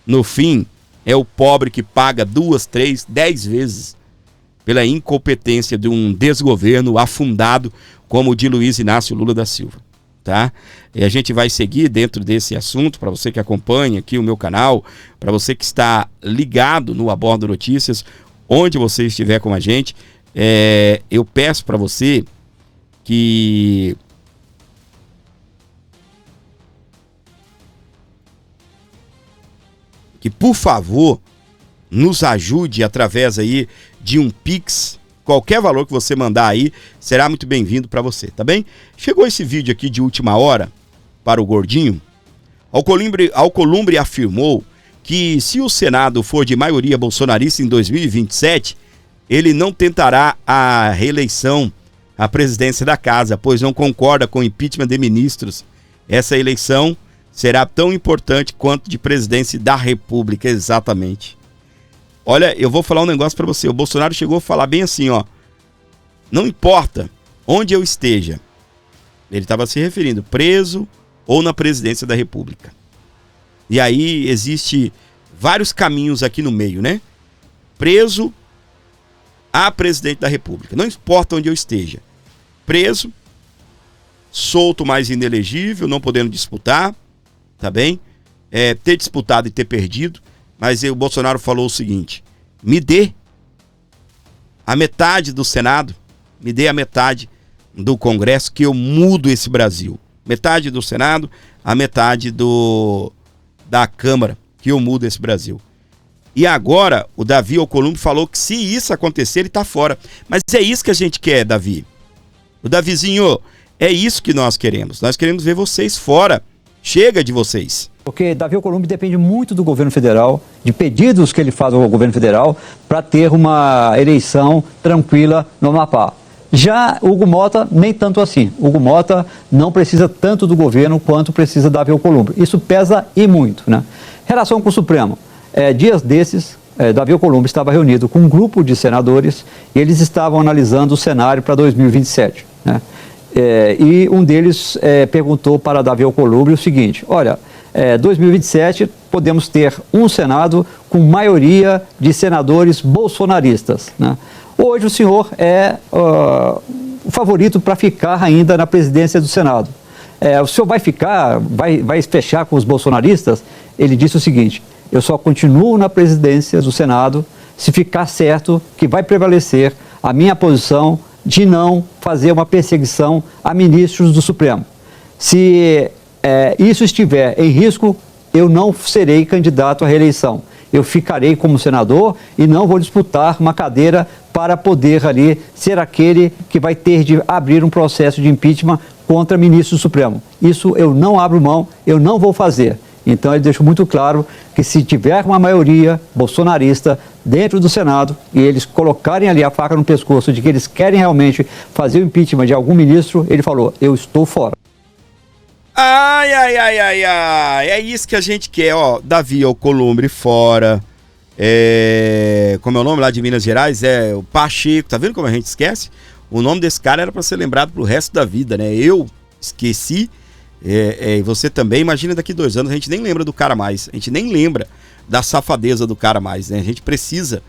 No fim, é o pobre que paga 2, 3, 10 vezes pela incompetência de um desgoverno afundado como o de Luiz Inácio Lula da Silva, tá? E a gente vai seguir dentro desse assunto, para você que acompanha aqui o meu canal, para você que está ligado no Abordo Notícias, onde você estiver com a gente, eu peço para você que por favor nos ajude através aí de um Pix. Qualquer valor que você mandar aí será muito bem-vindo para você, tá bem? Chegou esse vídeo aqui de última hora para o Gordinho. Alcolumbre afirmou que se o Senado for de maioria bolsonarista em 2027, ele não tentará a reeleição à presidência da casa, pois não concorda com o impeachment de ministros. Essa eleição será tão importante quanto de presidência da República, exatamente. Olha, eu vou falar um negócio para você. O Bolsonaro chegou a falar bem assim, ó. não importa onde eu esteja, ele estava se referindo preso ou na presidência da República. E aí existe vários caminhos aqui no meio, né? Preso a presidente da República, não importa onde eu esteja. Preso, solto, mas inelegível, não podendo disputar, tá bem? Ter disputado e ter perdido, mas o Bolsonaro falou o seguinte: me dê a metade do Senado, me dê a metade do Congresso que eu mudo esse Brasil. Metade do Senado, a metade da Câmara que eu mudo esse Brasil. E agora o Davi Alcolumbre falou que se isso acontecer ele tá fora. Mas é isso que a gente quer, Davi. O Davizinho, é isso que nós queremos. Nós queremos ver vocês fora. Chega de vocês. Porque Davi Alcolumbre depende muito do governo federal, de pedidos que ele faz ao governo federal para ter uma eleição tranquila no Amapá. Já Hugo Mota, nem tanto assim. Hugo Mota não precisa tanto do governo quanto precisa Davi Alcolumbre. Isso pesa e muito, né? Relação com o Supremo. Dias desses, Davi Alcolumbre estava reunido com um grupo de senadores e eles estavam analisando o cenário para 2027, né? E um deles perguntou para Davi Alcolumbre o seguinte: olha, 2027 podemos ter um Senado com maioria de senadores bolsonaristas, né? Hoje o senhor é o favorito para ficar ainda na presidência do Senado. O senhor vai ficar, vai fechar com os bolsonaristas? Ele disse o seguinte: eu só continuo na presidência do Senado se ficar certo que vai prevalecer a minha posição de não fazer uma perseguição a ministros do Supremo. Se isso estiver em risco, eu não serei candidato à reeleição. Eu ficarei como senador e não vou disputar uma cadeira para poder ali ser aquele que vai ter de abrir um processo de impeachment contra ministro do Supremo. Isso eu não abro mão, eu não vou fazer. Então ele deixou muito claro que se tiver uma maioria bolsonarista dentro do Senado e eles colocarem ali a faca no pescoço de que eles querem realmente fazer o impeachment de algum ministro, ele falou: eu estou fora. Ai, é isso que a gente quer, ó. Davi Alcolumbre fora. Como é o nome lá de Minas Gerais? O Pacheco, tá vendo como a gente esquece? O nome desse cara era para ser lembrado pro resto da vida, né? Eu esqueci. E você também. Imagina daqui 2 anos a gente nem lembra do cara mais. A gente nem lembra da safadeza do cara mais, né? A gente precisa,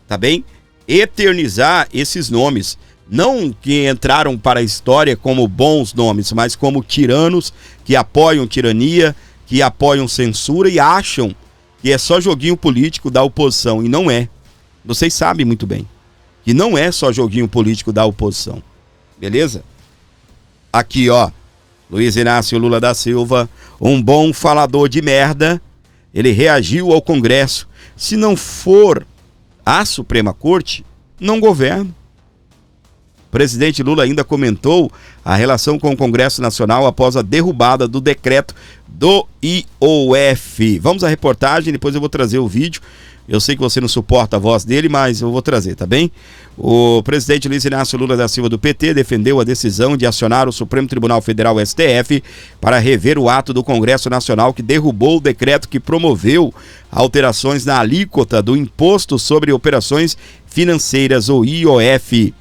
tá bem? Eternizar esses nomes. Não que entraram para a história como bons nomes, mas como tiranos que apoiam tirania, que apoiam censura e acham que é só joguinho político da oposição. E não é. Vocês sabem muito bem que não é só joguinho político da oposição. Beleza? Aqui, ó. Luiz Inácio Lula da Silva, um bom falador de merda, ele reagiu ao Congresso. Se não for a Suprema Corte, não governa. O presidente Lula ainda comentou a relação com o Congresso Nacional após a derrubada do decreto do IOF. Vamos à reportagem, depois eu vou trazer o vídeo. Eu sei que você não suporta a voz dele, mas eu vou trazer, tá bem? O presidente Luiz Inácio Lula da Silva do PT defendeu a decisão de acionar o Supremo Tribunal Federal, STF, para rever o ato do Congresso Nacional que derrubou o decreto que promoveu alterações na alíquota do Imposto sobre Operações Financeiras, ou IOF.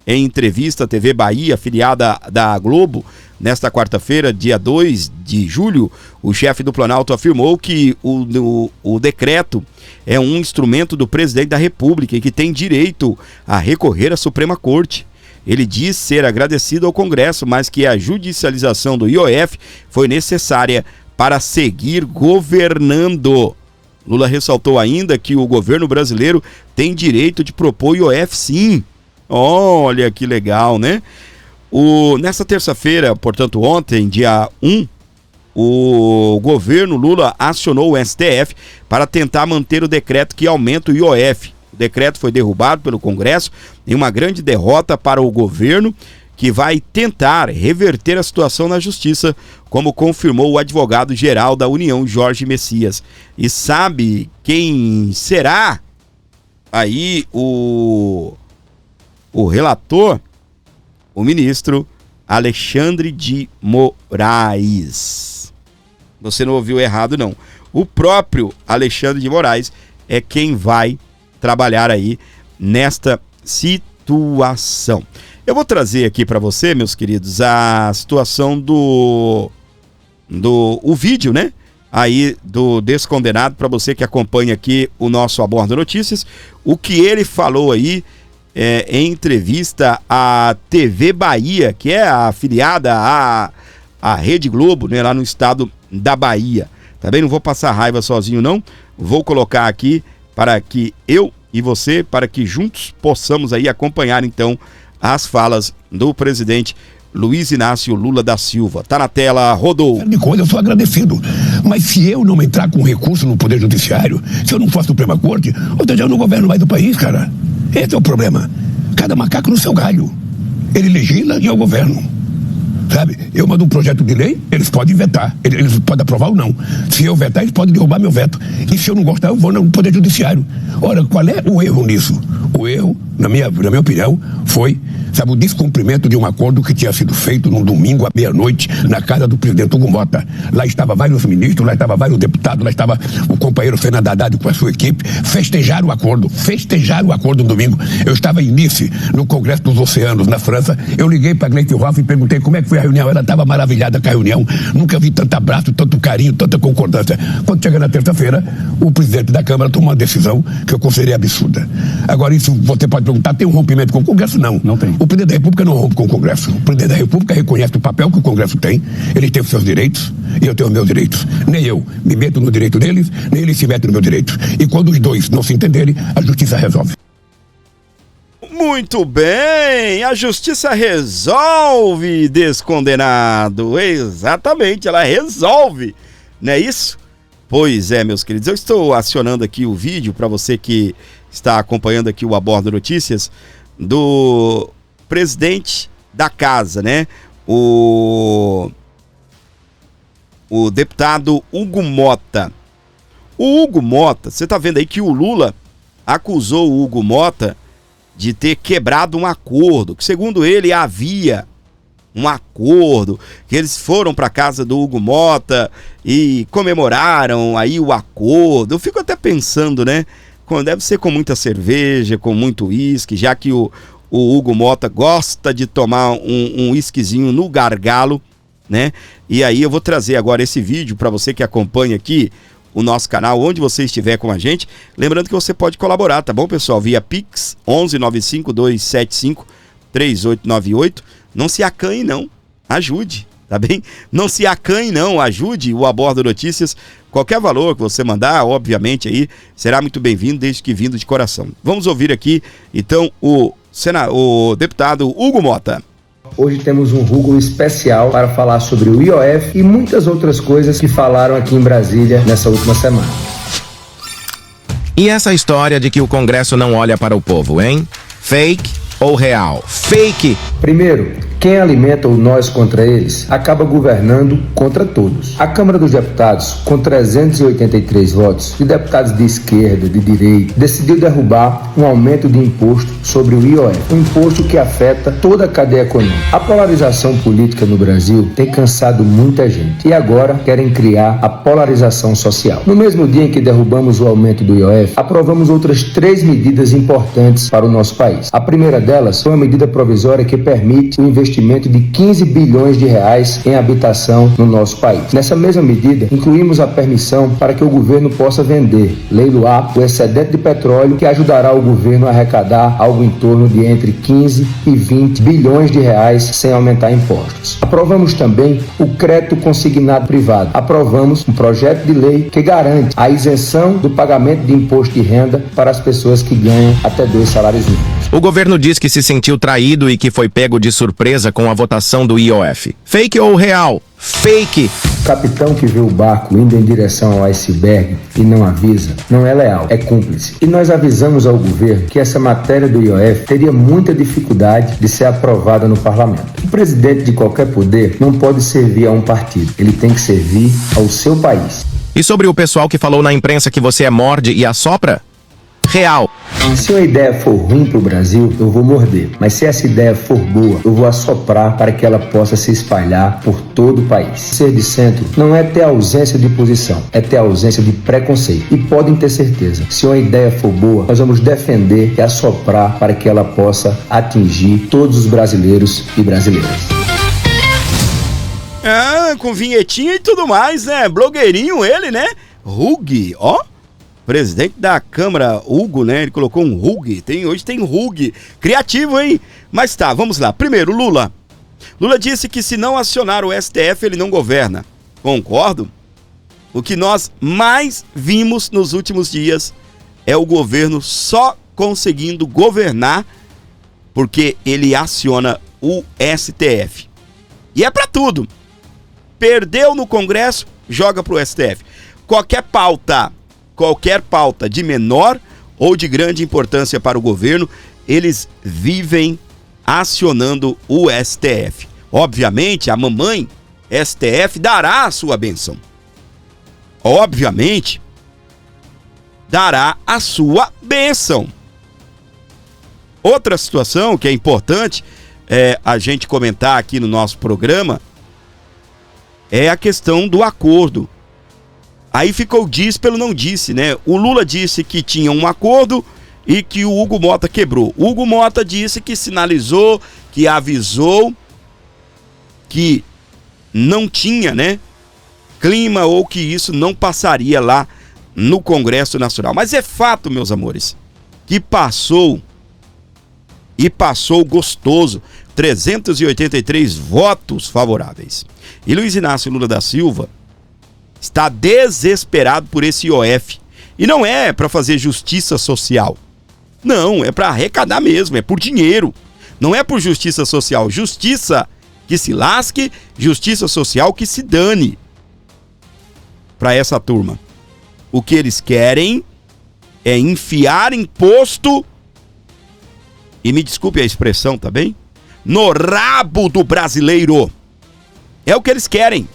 Em entrevista à TV Bahia, afiliada da Globo, nesta quarta-feira, dia 2 de julho, o chefe do Planalto afirmou que o decreto é um instrumento do presidente da República e que tem direito a recorrer à Suprema Corte. Ele diz ser agradecido ao Congresso, mas que a judicialização do IOF foi necessária para seguir governando. Lula ressaltou ainda que o governo brasileiro tem direito de propor IOF, sim. Olha que legal, né? Nessa terça-feira, portanto ontem, dia 1, o governo Lula acionou o STF para tentar manter o decreto que aumenta o IOF. O decreto foi derrubado pelo Congresso em uma grande derrota para o governo, que vai tentar reverter a situação na Justiça, como confirmou o advogado-geral da União, Jorge Messias. E sabe quem será aí o relator? O ministro Alexandre de Moraes. Você não ouviu errado, não. O próprio Alexandre de Moraes é quem vai trabalhar aí nesta situação. situação. Eu vou trazer aqui para você, meus queridos, a situação o vídeo, né? Aí do Descondenado, para você que acompanha aqui o nosso Aborda Notícias, o que ele falou aí em entrevista à TV Bahia, que é afiliada à Rede Globo, né, lá no estado da Bahia. Também não vou passar raiva sozinho, não. Vou colocar aqui para que eu e você, para que juntos possamos aí acompanhar, então, as falas do presidente Luiz Inácio Lula da Silva. Tá na tela, rodou. Eu sou agradecido, mas se eu não entrar com recurso no Poder Judiciário, se eu não for a Suprema Corte, ou seja, eu não governo mais do país, cara. Esse é o problema. Cada macaco no seu galho. Ele legisla e eu governo. Sabe? Eu mando um projeto de lei, eles podem vetar. Eles podem aprovar ou não. Se eu vetar, eles podem derrubar meu veto. E se eu não gostar, eu vou no Poder Judiciário. Ora, qual é o erro nisso? O erro, na minha opinião, foi, sabe, o descumprimento de um acordo que tinha sido feito num domingo à meia-noite na casa do presidente Hugo Mota. Lá estavam vários ministros, lá estavam vários deputados, lá estava o companheiro Fernando Haddad com a sua equipe. Festejaram o acordo no domingo. Eu estava em Nice, no Congresso dos Oceanos, na França. Eu liguei para a Gleisi Hoff e perguntei como é que foi a reunião. Ela estava maravilhada com a reunião. Nunca vi tanto abraço, tanto carinho, tanta concordância. Quando chega na terça-feira, o presidente da Câmara tomou uma decisão que eu considerei absurda. Agora, isso você pode perguntar, tem um rompimento com o Congresso? Não. Não tem. O presidente da República não rompe com o Congresso. O presidente da República reconhece o papel que o Congresso tem. Ele tem os seus direitos e eu tenho os meus direitos. Nem eu me meto no direito deles, nem eles se metem no meu direito. E quando os dois não se entenderem, a justiça resolve. Muito bem, a justiça resolve, Descondenado. Exatamente, ela resolve, não é isso? Pois é, meus queridos, eu estou acionando aqui o vídeo para você que está acompanhando aqui o Aborda Notícias do presidente da casa, né? O deputado Hugo Mota. O Hugo Mota, você tá vendo aí que o Lula acusou o Hugo Mota de ter quebrado um acordo, que segundo ele havia um acordo, que eles foram para casa do Hugo Mota e comemoraram aí o acordo. Eu fico até pensando, né? Deve ser com muita cerveja, com muito uísque, já que o Hugo Mota gosta de tomar um uísquezinho no gargalo, né? E aí eu vou trazer agora esse vídeo para você que acompanha aqui o nosso canal, onde você estiver com a gente. Lembrando que você pode colaborar, tá bom, pessoal? Via Pix 11952753898. Não se acanhe, não. Ajude, tá bem? Não se acanhe, não. Ajude o Aborda Notícias. Qualquer valor que você mandar, obviamente, aí será muito bem-vindo, desde que vindo de coração. Vamos ouvir aqui, então, o deputado Hugo Mota. Hoje temos um Hugo especial para falar sobre o IOF e muitas outras coisas que falaram aqui em Brasília nessa última semana. E essa história de que o Congresso não olha para o povo, hein? Fake ou real? Fake! Primeiro, quem alimenta o nós contra eles acaba governando contra todos. A Câmara dos Deputados, com 383 votos, de deputados de esquerda, de direita, decidiu derrubar um aumento de imposto sobre o IOF, um imposto que afeta toda a cadeia econômica. A polarização política no Brasil tem cansado muita gente e agora querem criar a polarização social. No mesmo dia em que derrubamos o aumento do IOF, aprovamos outras 3 medidas importantes para o nosso país. A primeira delas foi uma medida provisória que permite o investimento de 15 bilhões de reais em habitação no nosso país. Nessa mesma medida, incluímos a permissão para que o governo possa vender, leiloar, o excedente de petróleo, que ajudará o governo a arrecadar algo em torno de entre 15 e 20 bilhões de reais sem aumentar impostos. Aprovamos também o crédito consignado privado. Aprovamos um projeto de lei que garante a isenção do pagamento de imposto de renda para as pessoas que ganham até 2 salários mínimos. O governo diz que se sentiu traído e que foi pego de surpresa com a votação do IOF. Fake ou real? Fake! O capitão que vê o barco indo em direção ao iceberg e não avisa, não é leal, é cúmplice. E nós avisamos ao governo que essa matéria do IOF teria muita dificuldade de ser aprovada no parlamento. O presidente de qualquer poder não pode servir a um partido, ele tem que servir ao seu país. E sobre o pessoal que falou na imprensa que você é morde e assopra? real. Se uma ideia for ruim para o Brasil, eu vou morder. Mas se essa ideia for boa, eu vou assoprar para que ela possa se espalhar por todo o país. Ser de centro não é ter ausência de posição, é ter ausência de preconceito. E podem ter certeza, se uma ideia for boa, nós vamos defender e assoprar para que ela possa atingir todos os brasileiros e brasileiras. Ah, com vinhetinha e tudo mais, né? Blogueirinho ele, né? Hug, ó. Presidente da Câmara, Hugo, né? Ele colocou um Hug. Hoje tem Hug. Criativo, hein? Mas tá, vamos lá. Primeiro, Lula. Lula disse que se não acionar o STF, ele não governa. Concordo. O que nós mais vimos nos últimos dias é o governo só conseguindo governar porque ele aciona o STF. E é pra tudo. Perdeu no Congresso, joga pro STF. Qualquer pauta de menor ou de grande importância para o governo, eles vivem acionando o STF. Obviamente, a mamãe STF dará a sua bênção. Obviamente, dará a sua bênção. Outra situação que é importante a gente comentar aqui no nosso programa é a questão do acordo. Aí ficou diz pelo não disse, né? O Lula disse que tinha um acordo e que o Hugo Mota quebrou. O Hugo Mota disse que sinalizou, que avisou que não tinha, né, clima ou que isso não passaria lá no Congresso Nacional. Mas é fato, meus amores, que passou e passou gostoso. 383 votos favoráveis. E Luiz Inácio Lula da Silva está desesperado por esse IOF. E não é para fazer justiça social. Não, é para arrecadar mesmo, é por dinheiro. Não é por justiça social. Justiça que se lasque, justiça social que se dane. Para essa turma. O que eles querem é enfiar imposto, e me desculpe a expressão, tá bem? No rabo do brasileiro. É o que eles querem.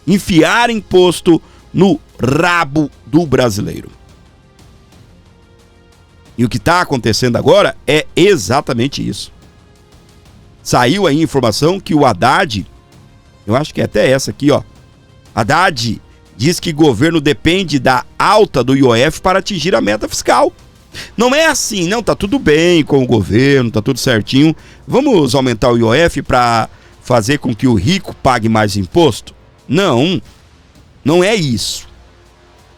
Enfiar imposto no rabo do brasileiro. E o que está acontecendo agora é exatamente isso. Saiu aí informação que o Haddad, eu acho que é até essa aqui, ó. Haddad diz que governo depende da alta do IOF para atingir a meta fiscal. Não é assim, não, tá tudo bem com o governo, tá tudo certinho. Vamos aumentar o IOF para fazer com que o rico pague mais imposto? Não, não é isso.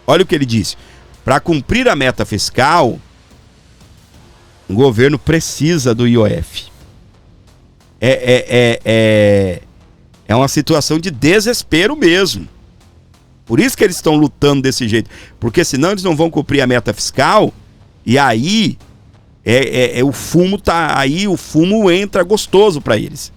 Olha o que ele disse. Para cumprir a meta fiscal, o governo precisa do IOF. É uma situação de desespero mesmo. Por isso que eles estão lutando desse jeito. Porque senão eles não vão cumprir a meta fiscal. E aí, o fumo tá aí, o fumo entra gostoso para eles.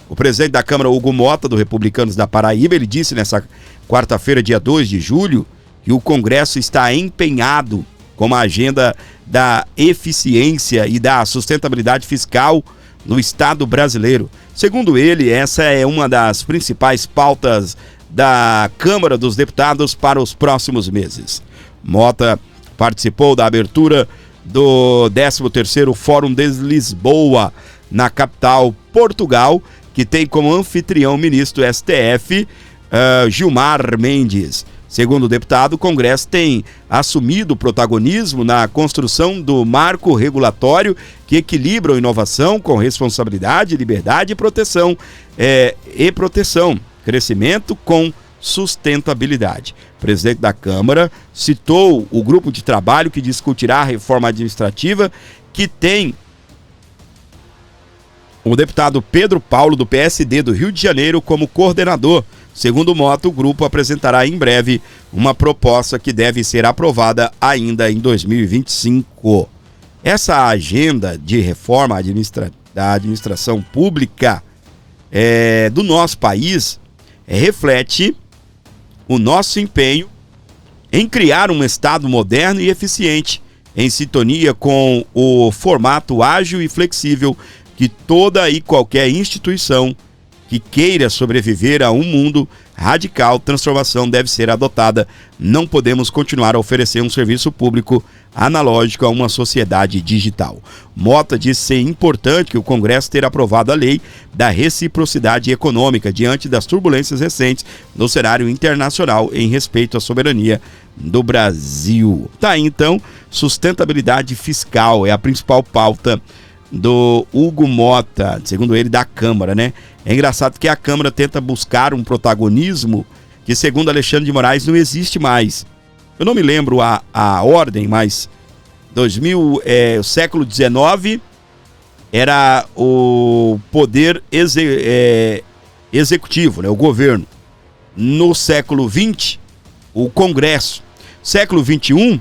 O presidente da Câmara, Hugo Mota, do Republicanos da Paraíba, ele disse nessa quarta-feira, dia 2 de julho, que o Congresso está empenhado com a agenda da eficiência e da sustentabilidade fiscal no Estado brasileiro. Segundo ele, essa é uma das principais pautas da Câmara dos Deputados para os próximos meses. Mota participou da abertura do 13º Fórum de Lisboa, na capital Portugal, que tem como anfitrião o ministro STF, Gilmar Mendes. Segundo o deputado, o Congresso tem assumido o protagonismo na construção do marco regulatório que equilibra a inovação com responsabilidade, liberdade e proteção, crescimento com sustentabilidade. O presidente da Câmara citou o grupo de trabalho que discutirá a reforma administrativa, que tem o deputado Pedro Paulo, do PSD do Rio de Janeiro, como coordenador. Segundo Mota, o grupo apresentará em breve uma proposta que deve ser aprovada ainda em 2025. Essa agenda de reforma da administração pública do nosso país reflete o nosso empenho em criar um Estado moderno e eficiente, em sintonia com o formato ágil e flexível que toda e qualquer instituição que queira sobreviver a um mundo radical, transformação deve ser adotada. Não podemos continuar a oferecer um serviço público analógico a uma sociedade digital. Mota disse ser importante que o Congresso ter aprovado a lei da reciprocidade econômica diante das turbulências recentes no cenário internacional em respeito à soberania do Brasil. Tá aí, então, sustentabilidade fiscal é a principal pauta do Hugo Mota, segundo ele, da Câmara, né? É engraçado que a Câmara tenta buscar um protagonismo que, segundo Alexandre de Moraes, não existe mais. Eu não me lembro a ordem, mas o século XIX era o poder executivo, né? O governo. No século XX, o Congresso. Século XXI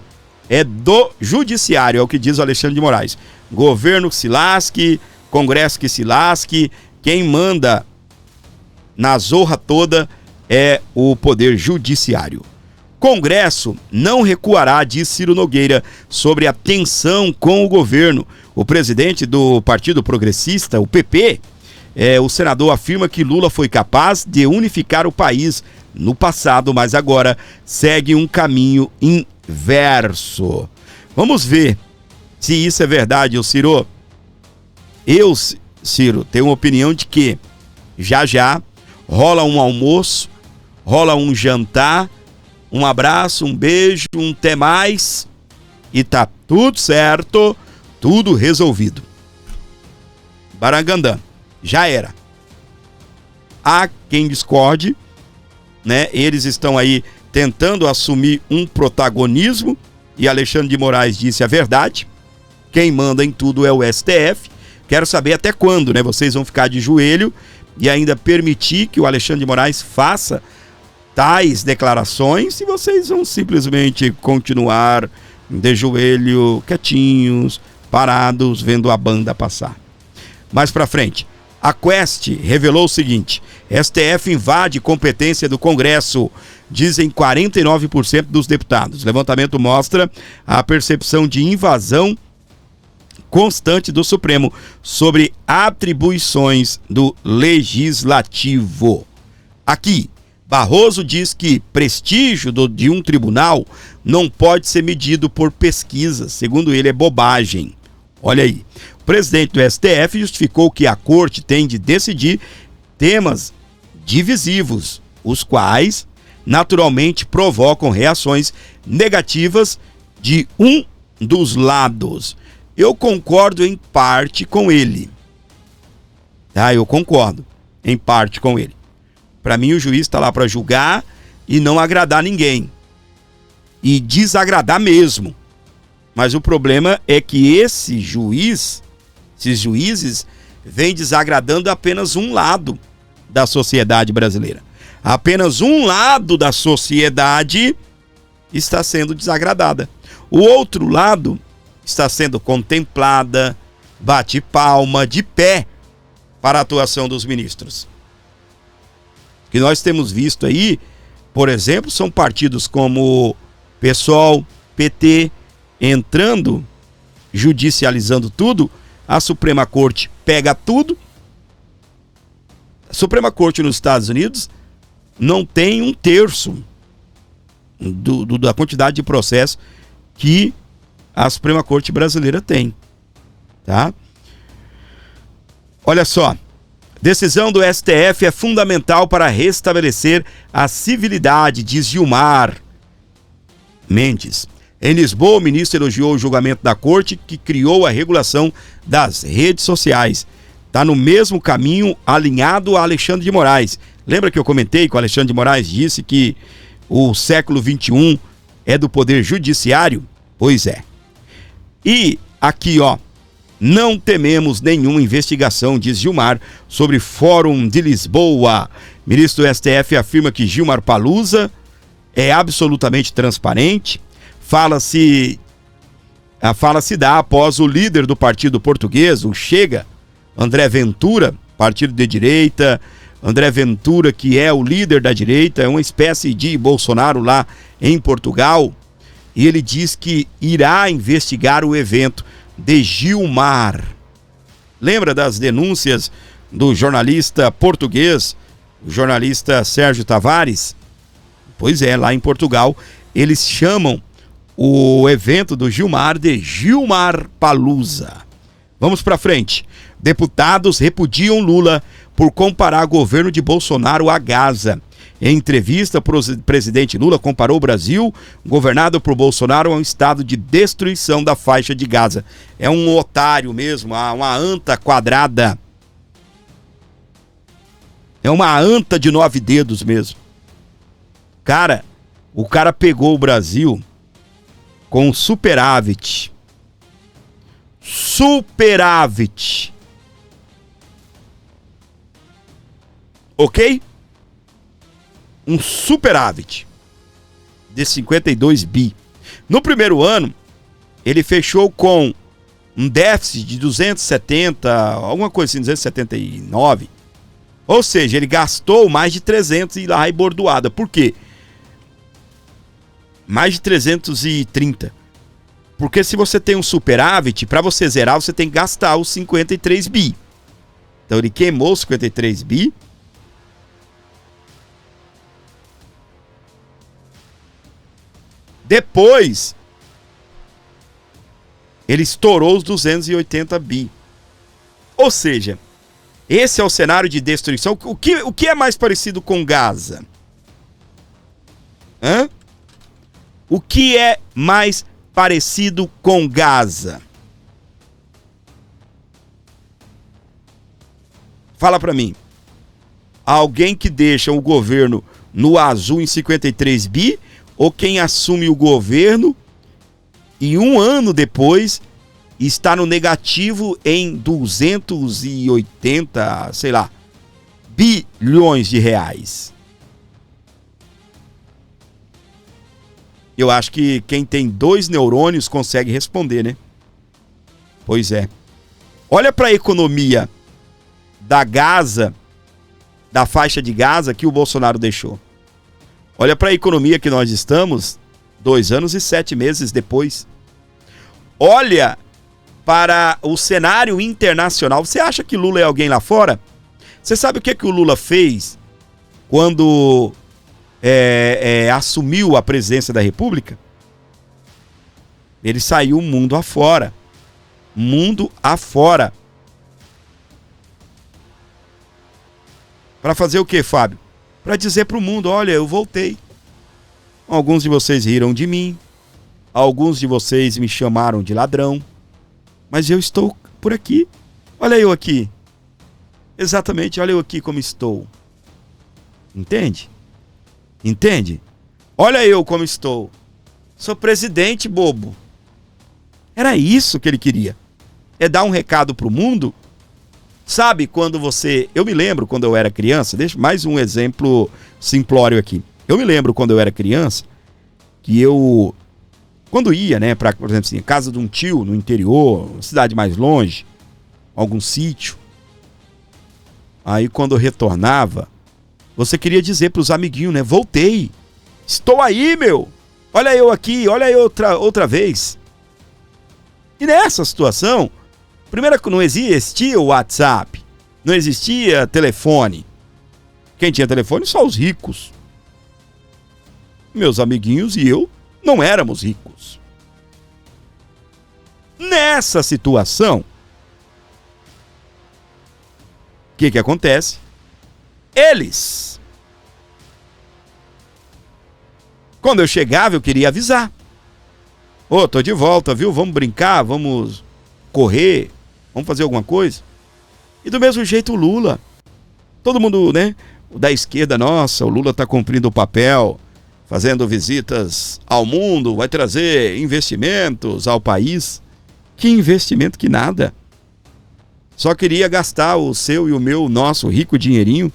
é do judiciário, é o que diz o Alexandre de Moraes. Governo que se lasque, Congresso que se lasque, quem manda na zorra toda é o poder judiciário. Congresso não recuará, diz Ciro Nogueira, sobre a tensão com o governo. O presidente do Partido Progressista, o PP, o senador afirma que Lula foi capaz de unificar o país no passado, mas agora segue um caminho inverso. Vamos ver se isso é verdade, Ciro. Eu, Ciro, tenho uma opinião de que já rola um almoço, rola um jantar, um abraço, um beijo, um até mais e tá tudo certo, tudo resolvido. Barangandã, já era. Há quem discorde, né? Eles estão aí tentando assumir um protagonismo e Alexandre de Moraes disse a verdade. Quem manda em tudo é o STF. Quero saber até quando, né? Vocês vão ficar de joelho e ainda permitir que o Alexandre de Moraes faça tais declarações e vocês vão simplesmente continuar de joelho, quietinhos, parados, vendo a banda passar. Mais pra frente, a Quest revelou o seguinte: STF invade competência do Congresso, dizem 49% dos deputados. O levantamento mostra a percepção de invasão constante do Supremo sobre atribuições do Legislativo. Aqui, Barroso diz que prestígio de um tribunal não pode ser medido por pesquisas. Segundo ele, é bobagem. Olha aí. O presidente do STF justificou que a corte tem de decidir temas divisivos, os quais naturalmente provocam reações negativas de um dos lados. Eu concordo em parte com ele. Tá? Eu concordo em parte com ele. Para mim, o juiz está lá para julgar e não agradar ninguém. E desagradar mesmo. Mas o problema é que esses juízes vêm desagradando apenas um lado da sociedade brasileira. Apenas um lado da sociedade está sendo desagradada. O outro lado está sendo contemplada, bate palma, de pé para a atuação dos ministros. O que nós temos visto aí, por exemplo, são partidos como PSOL, PT, entrando, judicializando tudo. A Suprema Corte pega tudo. A Suprema Corte nos Estados Unidos não tem 1/3 da quantidade de processo que a Suprema Corte brasileira tem, tá? Olha só, decisão do STF é fundamental para restabelecer a civilidade, diz Gilmar Mendes. Em Lisboa, o ministro elogiou o julgamento da corte que criou a regulação das redes sociais. Está no mesmo caminho alinhado a Alexandre de Moraes. Lembra que eu comentei que o Alexandre de Moraes disse que o século XXI é do poder judiciário? Pois é. E aqui, ó, não tememos nenhuma investigação, diz Gilmar, sobre Fórum de Lisboa. Ministro do STF afirma que Gilmar Palusa é absolutamente transparente. Fala-se dá após o líder do partido português, o Chega, André Ventura, partido de direita. André Ventura, que é o líder da direita, é uma espécie de Bolsonaro lá em Portugal. E ele diz que irá investigar o evento de Gilmar. Lembra das denúncias do jornalista português, o jornalista Sérgio Tavares. Pois é, lá em Portugal, eles chamam o evento do Gilmar de Gilmar Palusa. Vamos para frente. Deputados repudiam Lula por comparar governo de Bolsonaro a Gaza. Em entrevista, o presidente Lula comparou o Brasil, governado por Bolsonaro, a um estado de destruição da faixa de Gaza. É um otário mesmo, uma anta quadrada. É uma anta de 9 dedos mesmo. Cara, o cara pegou o Brasil com superávit. Superávit. Ok? Um superávit de 52 bi. No primeiro ano, ele fechou com um déficit de 270, alguma coisa assim, 279. Ou seja, ele gastou mais de 300 e lá e bordoada. Por quê? Mais de 330. Porque se você tem um superávit, para você zerar, você tem que gastar os 53 bi. Então ele queimou os 53 bi. Depois, ele estourou os 280 bi. Ou seja, esse é o cenário de destruição. O que é mais parecido com Gaza? Hã? O que é mais parecido com Gaza? Fala pra mim. Alguém que deixa o governo no azul em 53 bi ou quem assume o governo e um ano depois está no negativo em 280, sei lá, bilhões de reais? Eu acho que quem tem 2 neurônios consegue responder, né? Pois é. Olha para a economia da Gaza, da faixa de Gaza que o Bolsonaro deixou. Olha para a economia que nós estamos 2 anos e 7 meses depois. Olha para o cenário internacional. Você acha que Lula é alguém lá fora? Você sabe o que o Lula fez quando assumiu a presidência da República? Ele saiu mundo afora. Mundo afora. Para fazer o que, Fábio? Para dizer para o mundo, olha, eu voltei. Alguns de vocês riram de mim. Alguns de vocês me chamaram de ladrão. Mas eu estou por aqui. Olha eu aqui. Exatamente, olha eu aqui como estou. Entende? Entende? Olha eu como estou. Sou presidente, bobo. Era isso que ele queria. É dar um recado pro mundo. Sabe quando você... Eu me lembro quando eu era criança. Deixa mais um exemplo simplório aqui. Eu me lembro quando eu era criança que eu... Quando ia, né, pra, por exemplo assim, casa de um tio no interior, uma cidade mais longe, algum sítio. Aí quando eu retornava, você queria dizer pros amiguinhos, né? Voltei. Estou aí, meu. Olha eu aqui, olha eu outra vez. E nessa situação, primeiro que não existia o WhatsApp, não existia telefone. Quem tinha telefone? Só os ricos. Meus amiguinhos e eu não éramos ricos. Nessa situação, o que acontece? Eles, quando eu chegava, eu queria avisar. Ô, tô de volta, viu? Vamos brincar, vamos correr, vamos fazer alguma coisa. E do mesmo jeito o Lula. Todo mundo, né? Da esquerda, nossa, o Lula tá cumprindo o papel, fazendo visitas ao mundo, vai trazer investimentos ao país. Que investimento, que nada. Só queria gastar o seu e o meu, nosso rico dinheirinho.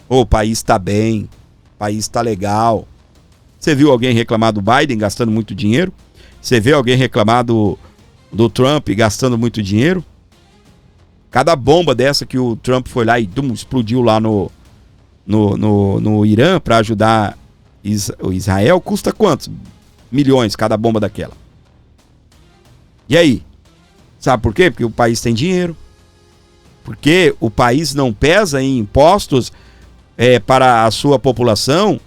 O país tá bem, o país tá legal. Você viu alguém reclamar do Biden gastando muito dinheiro? Você vê alguém reclamar do Trump gastando muito dinheiro? Cada bomba dessa que o Trump foi lá e explodiu lá no Irã para ajudar o Israel, custa quantos milhões cada bomba daquela? E aí? Sabe por quê? Porque o país tem dinheiro. porque o país não pesa em impostos para a sua população,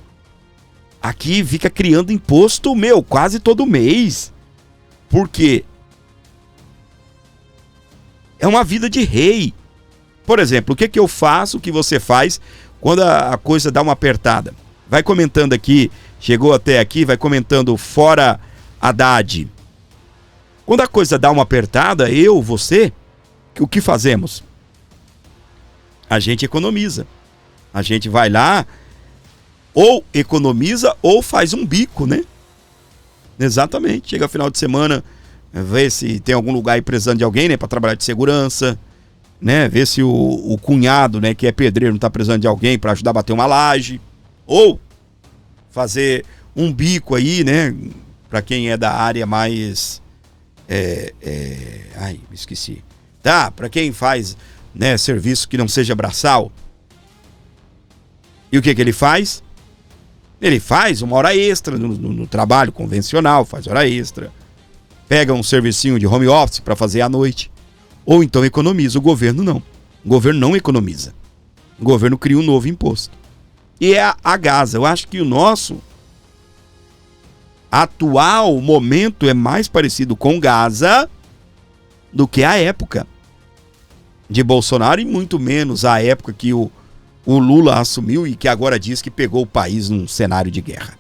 aqui fica criando imposto, quase todo mês. Por quê? É uma vida de rei. Por exemplo, o que eu faço, o que você faz quando a coisa dá uma apertada? Vai comentando aqui, chegou até aqui, vai comentando fora Haddad. Quando a coisa dá uma apertada, você, o que fazemos? A gente economiza. A gente vai lá, ou economiza, ou faz um bico, né? Exatamente. Chega final de semana, vê se tem algum lugar aí precisando de alguém, né? Para trabalhar de segurança, né? Ver se o cunhado, né, que é pedreiro, não tá precisando de alguém para ajudar a bater uma laje. Ou fazer um bico aí, né? Para quem é da área mais... Ai, me esqueci. Tá, para quem faz, né, serviço que não seja braçal. E o que ele faz? Ele faz uma hora extra no trabalho convencional, faz hora extra. Pega um servicinho de home office para fazer à noite. Ou então economiza. O governo não. O governo não economiza. O governo cria um novo imposto. E é a Gaza. Eu acho que o nosso atual momento é mais parecido com Gaza do que a época de Bolsonaro, e muito menos a época que o Lula assumiu e que agora diz que pegou o país num cenário de guerra.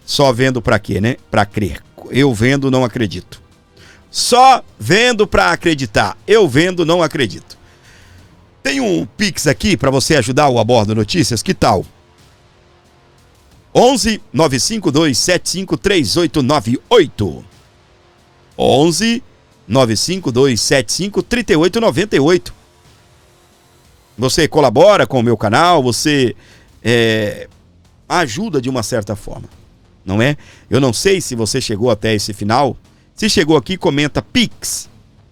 Só vendo pra quê, né? Pra crer. Eu vendo, não acredito. Só vendo pra acreditar. Eu vendo, não acredito. Tem um Pix aqui pra você ajudar o Abordo Notícias. Que tal? 11 952 75 3898. 11 952 75 3898. Você colabora com o meu canal, você ajuda de uma certa forma, não é? Eu não sei se você chegou até esse final. Se chegou aqui, comenta Pix.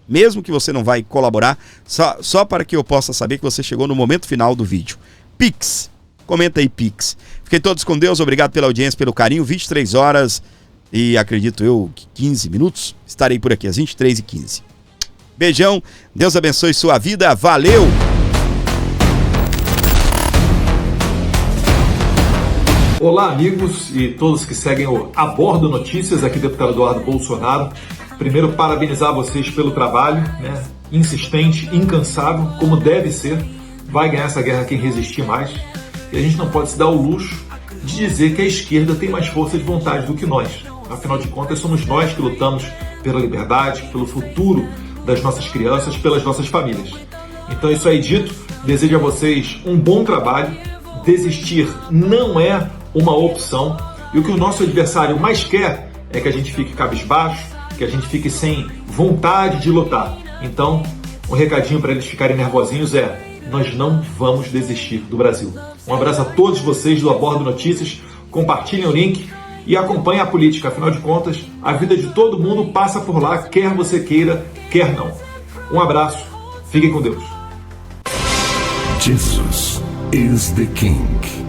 Mesmo que você não vai colaborar, só para que eu possa saber que você chegou no momento final do vídeo. Pix. Comenta aí, Pix. Fiquem todos com Deus. Obrigado pela audiência, pelo carinho. 23 horas e acredito eu que 15 minutos. Estarei por aqui às 23h15. Beijão. Deus abençoe sua vida. Valeu! Olá, amigos e todos que seguem o Abordo Notícias, aqui deputado Eduardo Bolsonaro. Primeiro, parabenizar vocês pelo trabalho, né? Insistente, incansável, como deve ser. Vai ganhar essa guerra quem resistir mais. E a gente não pode se dar o luxo de dizer que a esquerda tem mais força de vontade do que nós. Afinal de contas, somos nós que lutamos pela liberdade, pelo futuro das nossas crianças, pelas nossas famílias. Então, isso aí dito, desejo a vocês um bom trabalho. Desistir não é uma opção, e o que o nosso adversário mais quer é que a gente fique cabisbaixo, que a gente fique sem vontade de lutar. Então, um recadinho para eles ficarem nervosinhos é: nós não vamos desistir do Brasil. Um abraço a todos vocês do Abordo Notícias, compartilhem o link e acompanhem a política. Afinal de contas, a vida de todo mundo passa por lá, quer você queira, quer não. Um abraço, fiquem com Deus. Jesus is the King.